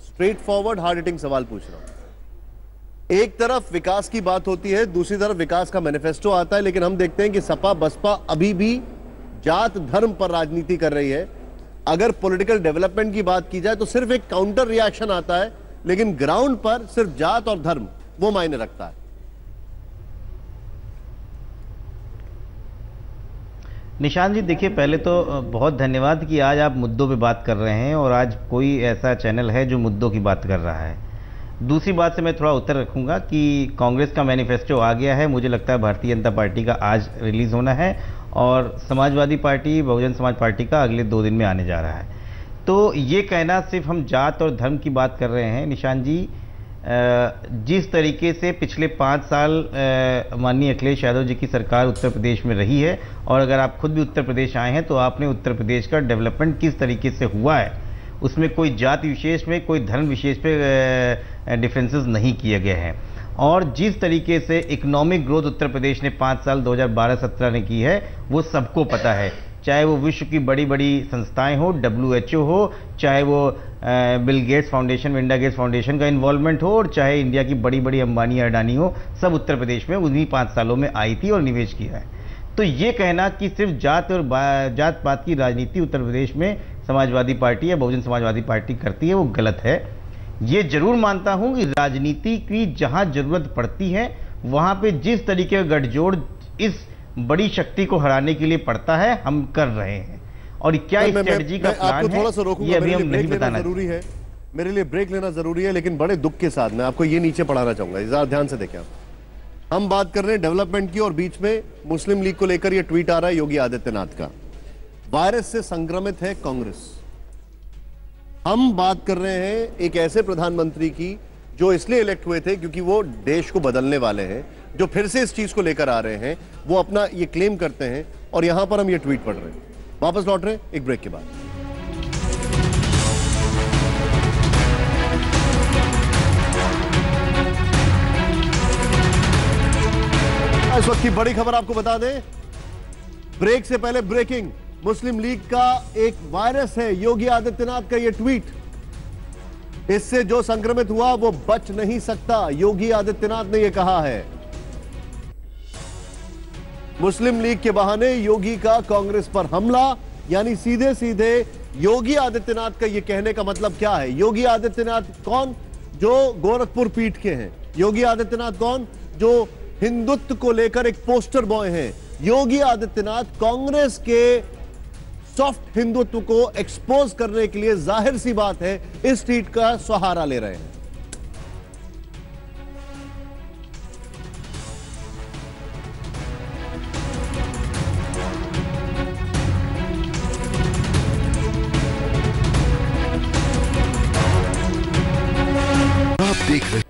स्ट्रेट फॉरवर्ड हार्ड हिटिंग सवाल पूछ रहा हूं। एक तरफ विकास की बात होती है, दूसरी तरफ विकास का मैनिफेस्टो आता है, लेकिन हम देखते हैं कि सपा बसपा अभी भी जात धर्म पर राजनीति कर रही है। अगर पॉलिटिकल डेवलपमेंट की बात की जाए तो सिर्फ एक काउंटर रिएक्शन आता है, लेकिन ग्राउंड पर सिर्फ जात और धर्म वो मायने रखता है। निशान जी, देखिए पहले तो बहुत धन्यवाद कि आज आप मुद्दों पे बात कर रहे हैं और आज कोई ऐसा चैनल है जो मुद्दों की बात कर रहा है। दूसरी बात से मैं थोड़ा उत्तर रखूंगा कि कांग्रेस का मैनिफेस्टो आ गया है, मुझे लगता है भारतीय जनता पार्टी का आज रिलीज होना है और समाजवादी पार्टी, बहुजन समाज पार्टी का अगले 2 दिन में आने जा रहा है। तो ये कहना सिर्फ हम जात और धर्म की बात कर रहे हैं, निशान जी, जिस तरीके से पिछले 5 साल माननीय अखिलेश यादव जी की सरकार उत्तर प्रदेश में रही है और अगर आप खुद भी उत्तर प्रदेश आए हैं तो आपने उत्तर प्रदेश का डेवलपमेंट किस तरीके से हुआ है, उसमें कोई जाति विशेष में, कोई धर्म विशेष पे डिफरेंसेस नहीं किए गए हैं। और जिस तरीके से इकोनॉमिक ग्रोथ उत्तर प्रदेश ने 5 साल 2012-17 ने की है वो सबको पता है, चाहे वो विश्व की बड़ी बड़ी संस्थाएं हो, WHO हो, चाहे वो Bill Gates Foundation, India Gates Foundation का इन्वॉल्वमेंट हो और चाहे इंडिया की बड़ी बड़ी अंबानी अडानी हो, सब उत्तर प्रदेश में उन्हीं 5 सालों में आई थी और निवेश किया है। तो ये कहना कि सिर्फ जात और जात पात की राजनीति उत्तर प्रदेश में समाजवादी पार्टी या बहुजन समाजवादी पार्टी करती है वो गलत है। ये जरूर मानता हूं कि राजनीति की जहां जरूरत पड़ती है वहां पे जिस तरीके का गठजोड़ इस बड़ी शक्ति को हराने के लिए पड़ता है हम कर रहे हैं और क्या स्ट्रेटजी का प्लान है ये अभी हम नहीं बताना जरूरी है। मेरे लिए ब्रेक लेना जरूरी है, लेकिन बड़े दुख के साथ मैं आपको ये नीचे पढ़ाना चाहूंगा, जरा ध्यान से देखें। हम बात कर रहे हैं डेवलपमेंट की और बीच में मुस्लिम लीग को लेकर ये ट्वीट आ रहा है योगी आदित्यनाथ का, वायरस से संक्रमित है कांग्रेस। हम बात कर रहे हैं एक ऐसे प्रधानमंत्री की जो इसलिए इलेक्ट हुए थे क्योंकि वो देश को बदलने वाले हैं, जो फिर से इस चीज को लेकर आ रहे हैं, वो अपना ये क्लेम करते हैं और यहां पर हम ये ट्वीट पढ़ रहे हैं। वापस लौट रहे हैं एक ब्रेक के बाद। इस वक्त की बड़ी खबर आपको बता दें, ब्रेक से पहले ब्रेकिंग, मुस्लिम लीग का एक वायरस है योगी आदित्यनाथ का ये ट्वीट, इससे जो संक्रमित हुआ वो बच नहीं सकता, योगी आदित्यनाथ ने यह कहा है। मुस्लिम लीग के बहाने योगी का कांग्रेस पर हमला, यानी सीधे सीधे योगी आदित्यनाथ का यह कहने का मतलब क्या है? योगी आदित्यनाथ कौन? जो गोरखपुर पीठ के हैं। योगी आदित्यनाथ कौन? जो हिंदुत्व को लेकर एक पोस्टर बॉय हैं। योगी आदित्यनाथ कांग्रेस के सॉफ्ट हिंदुत्व को एक्सपोज करने के लिए जाहिर सी बात है इस ट्वीट का सहारा ले रहे हैं। आप देख रहे,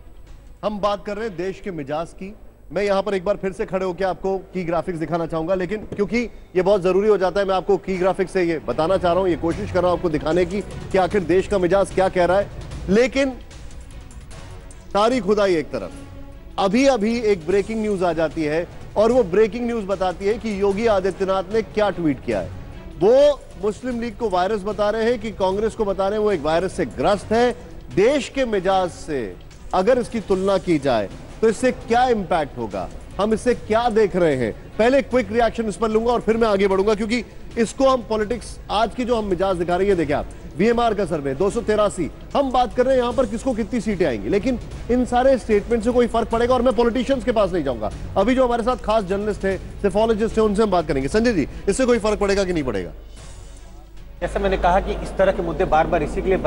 हम बात कर रहे हैं देश के मिजाज की। मैं यहां पर एक बार फिर से खड़े होकर आपको की ग्राफिक्स दिखाना चाहूंगा, लेकिन क्योंकि ये बहुत जरूरी हो जाता है, मैं आपको की ग्राफिक्स से ये बताना चाह रहा हूं, ये कोशिश कर रहा हूं आपको दिखाने की कि आखिर देश का मिजाज क्या कह रहा है। लेकिन सारी खुदाई एक तरफ, अभी अभी एक ब्रेकिंग न्यूज आ जाती है और वो ब्रेकिंग न्यूज बताती है कि योगी आदित्यनाथ ने क्या ट्वीट किया है। वो मुस्लिम लीग को वायरस बता रहे हैं कि कांग्रेस को बता रहे हैं वो एक वायरस से ग्रस्त है। देश के मिजाज से अगर इसकी तुलना की जाए तो इससे क्या इंपैक्ट होगा? हम इससे क्या देख रहे हैं। पहले क्विक रिएक्शन इस पर लूंगा और फिर मैं आगे बढ़ूंगा, क्योंकि इसको हम पॉलिटिक्स आज की जो हम मिजाज दिखा रहे हैं, देखिए आप VMR का सर्वे 283, हम बात कर रहे हैं यहां पर किसको कितनी सीटें आएंगी, लेकिन इन सारे स्टेटमेंट से कोई फर्क पड़ेगा। और मैं पॉलिटिशियंस के पास नहीं जाऊंगा, अभी जो हमारे साथ खास जर्नलिस्ट है, सेफोलॉजिस्ट है, उनसे हम बात करेंगे। संजय जी, इससे कोई फर्क पड़ेगा कि नहीं पड़ेगा? जैसे मैंने कहा कि इस तरह के मुद्दे बार बार इसी के लिए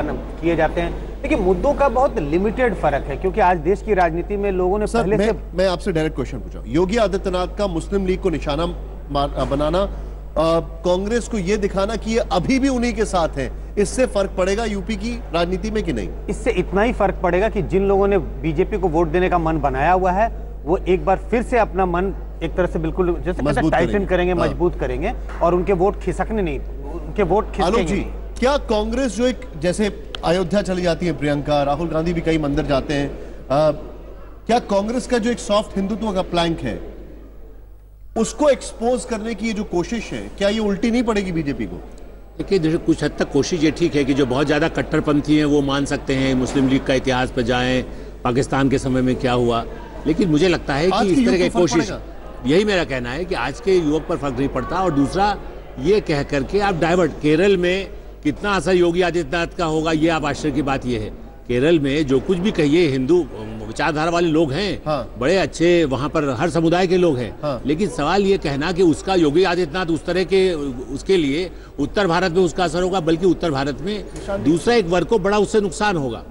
किए जाते हैं, लेकिन मुद्दों का बहुत लिमिटेड फर्क है, क्योंकि आज देश की राजनीति में लोगों ने पहले से। मैं आपसे डायरेक्ट क्वेश्चन पूछा, योगी आदित्यनाथ का मुस्लिम लीग को निशाना बनाना, कांग्रेस को यह दिखाना कि ये अभी भी उन्हीं के साथ है, इससे फर्क पड़ेगा यूपी की राजनीति में कि नहीं? इससे इतना ही फर्क पड़ेगा कि जिन लोगों ने बीजेपी को वोट देने का मन बनाया हुआ है, वो एक बार फिर से अपना मन एक तरह से बिल्कुल जैसे टाइटन करेंगे, मजबूत करेंगे, और उनके वोट खिसकने नहीं, उनके वोट खिसकेंगे नहीं। क्या कांग्रेस जो एक जैसे अयोध्या चली जाती है प्रियंका, राहुल गांधी भी कई मंदिर जाते हैं, क्या कांग्रेस का जो एक सॉफ्ट हिंदुत्व का प्लैंक है, उसको एक्सपोज करने की जो कोशिश है, क्या ये उल्टी नहीं पड़ेगी बीजेपी को? देखिए, कुछ हद तक कोशिश ये ठीक है कि जो बहुत ज्यादा कट्टरपंथी हैं वो मान सकते हैं मुस्लिम लीग का इतिहास पर जाएं, पाकिस्तान के समय में क्या हुआ, लेकिन मुझे लगता है कि इस तरह की कोशिश, यही मेरा कहना है कि आज के युवक पर फर्क नहीं पड़ता। और दूसरा ये कह करके आप डाइवर्ट, केरल में कितना असर योगी आदित्यनाथ का होगा, ये आप आश्चर्य की बात ये है। केरल में जो कुछ भी कहिए, हिंदू विचारधारा वाले लोग हैं, बड़े अच्छे, वहां पर हर समुदाय के लोग हैं, लेकिन सवाल ये कहना कि उसका योगी आदित्यनाथ उस तरह के, उसके लिए उत्तर भारत में उसका असर होगा, बल्कि उत्तर भारत में दूसरा एक वर्ग को बड़ा उससे नुकसान होगा,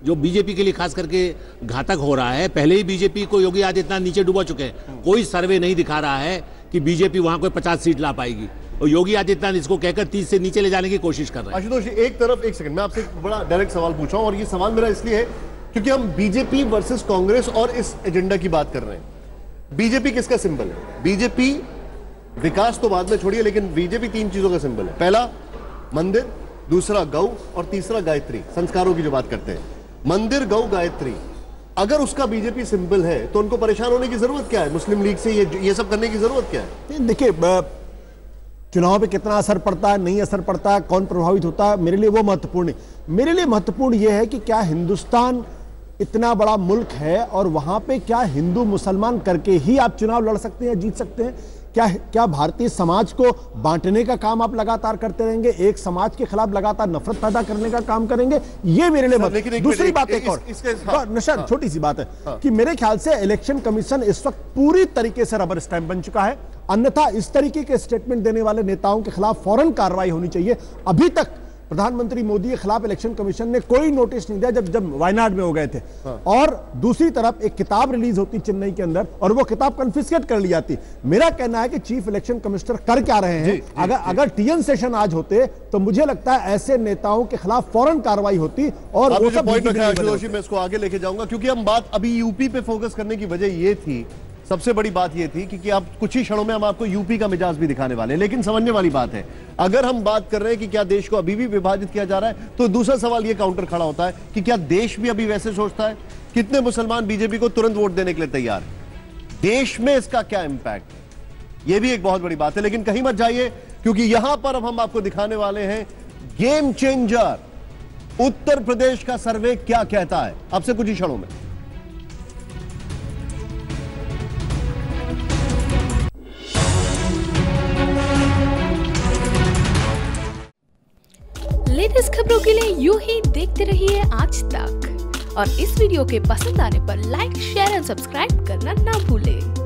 जो बीजेपी के लिए खास करके घातक हो रहा है। पहले ही बीजेपी को योगी आदित्यनाथ नीचे डुबा चुके हैं, कोई सर्वे नहीं दिखा रहा है कि बीजेपी वहां कोई 50 सीट ला पाएगी, और योगी आदित्यनाथ इसको कहकर 30 से नीचे ले जाने की कोशिश कर रहे हैं। आशुतोष, एक तरफ, एक सेकंड, मैं आपसे एक बड़ा डायरेक्ट सवाल पूछ रहा हूं, और ये सवाल मेरा इसलिए है क्योंकि हम बीजेपी वर्सेस कांग्रेस और इस एजेंडा की बात कर रहे हैं। बीजेपी किसका सिंबल है? बीजेपी, विकास तो बाद में छोड़िए, लेकिन बीजेपी 3 चीजों का सिंबल है। पहला मंदिर, दूसरा गौ, और तीसरा गायत्री, संस्कारों की जो बात करते हैं। मंदिर, गौ, गायत्री, अगर उसका बीजेपी सिंबल है तो उनको परेशान होने की जरूरत क्या है? मुस्लिम लीग से ये सब करने की जरूरत क्या है? देखिए, चुनाव पे कितना असर पड़ता है, नहीं असर पड़ता है, कौन प्रभावित होता है, मेरे लिए वो महत्वपूर्ण है। मेरे लिए महत्वपूर्ण यह है कि क्या हिंदुस्तान इतना बड़ा मुल्क है और वहां पे क्या हिंदू मुसलमान करके ही आप चुनाव लड़ सकते हैं, जीत सकते हैं? क्या भारतीय समाज को बांटने का काम आप लगातार करते रहेंगे, एक समाज के खिलाफ लगातार नफरत पैदा करने का काम करेंगे? ये मेरे लिए दूसरी बात एक और निशान, छोटी सी बात है कि मेरे ख्याल से इलेक्शन कमीशन इस वक्त पूरी तरीके से रबर स्टैंप बन चुका है, अन्यथा इस तरीके के स्टेटमेंट देने वाले नेताओं के खिलाफ फौरन कार्रवाई होनी चाहिए। अभी तक प्रधानमंत्री मोदी के खिलाफ इलेक्शन कमीशन ने कोई नोटिस नहीं दिया, जब वायनाड में हो गए थे। और दूसरी तरफ एक किताब रिलीज होती चेन्नई के अंदर और वो किताब कन्फिस्केट कर ली जाती। मेरा कहना है कि चीफ इलेक्शन कमिश्नर कर क्या रहे हैं? अगर TN सेशन आज होते तो मुझे लगता है ऐसे नेताओं के खिलाफ फौरन कार्रवाई होती। और वो सब मैं इसको आगे लेके जाऊंगा, क्योंकि हम बात अभी यूपी पे फोकस करने की वजह ये थी, सबसे बड़ी बात यह थी कि आप कुछ ही क्षणों में हम आपको यूपी का मिजाज भी दिखाने वाले हैं। लेकिन समझने वाली बात है, अगर हम बात कर रहे हैं कि क्या देश को अभी भी विभाजित किया जा रहा है, तो दूसरा सवाल यह काउंटर खड़ा होता है कि क्या देश भी अभी वैसे सोचता है? कितने मुसलमान बीजेपी को तुरंत वोट देने के लिए तैयार है? देश में इसका क्या इंपैक्ट है, यह भी एक बहुत बड़ी बात है। लेकिन कहीं मत जाइए, क्योंकि यहां पर अब हम आपको दिखाने वाले हैं गेम चेंजर, उत्तर प्रदेश का सर्वे क्या कहता है, आपसे कुछ ही क्षणों में। लेटेस्ट खबरों के लिए यूं ही देखते रहिए आज तक, और इस वीडियो के पसंद आने पर लाइक, शेयर एंड सब्सक्राइब करना ना भूलें।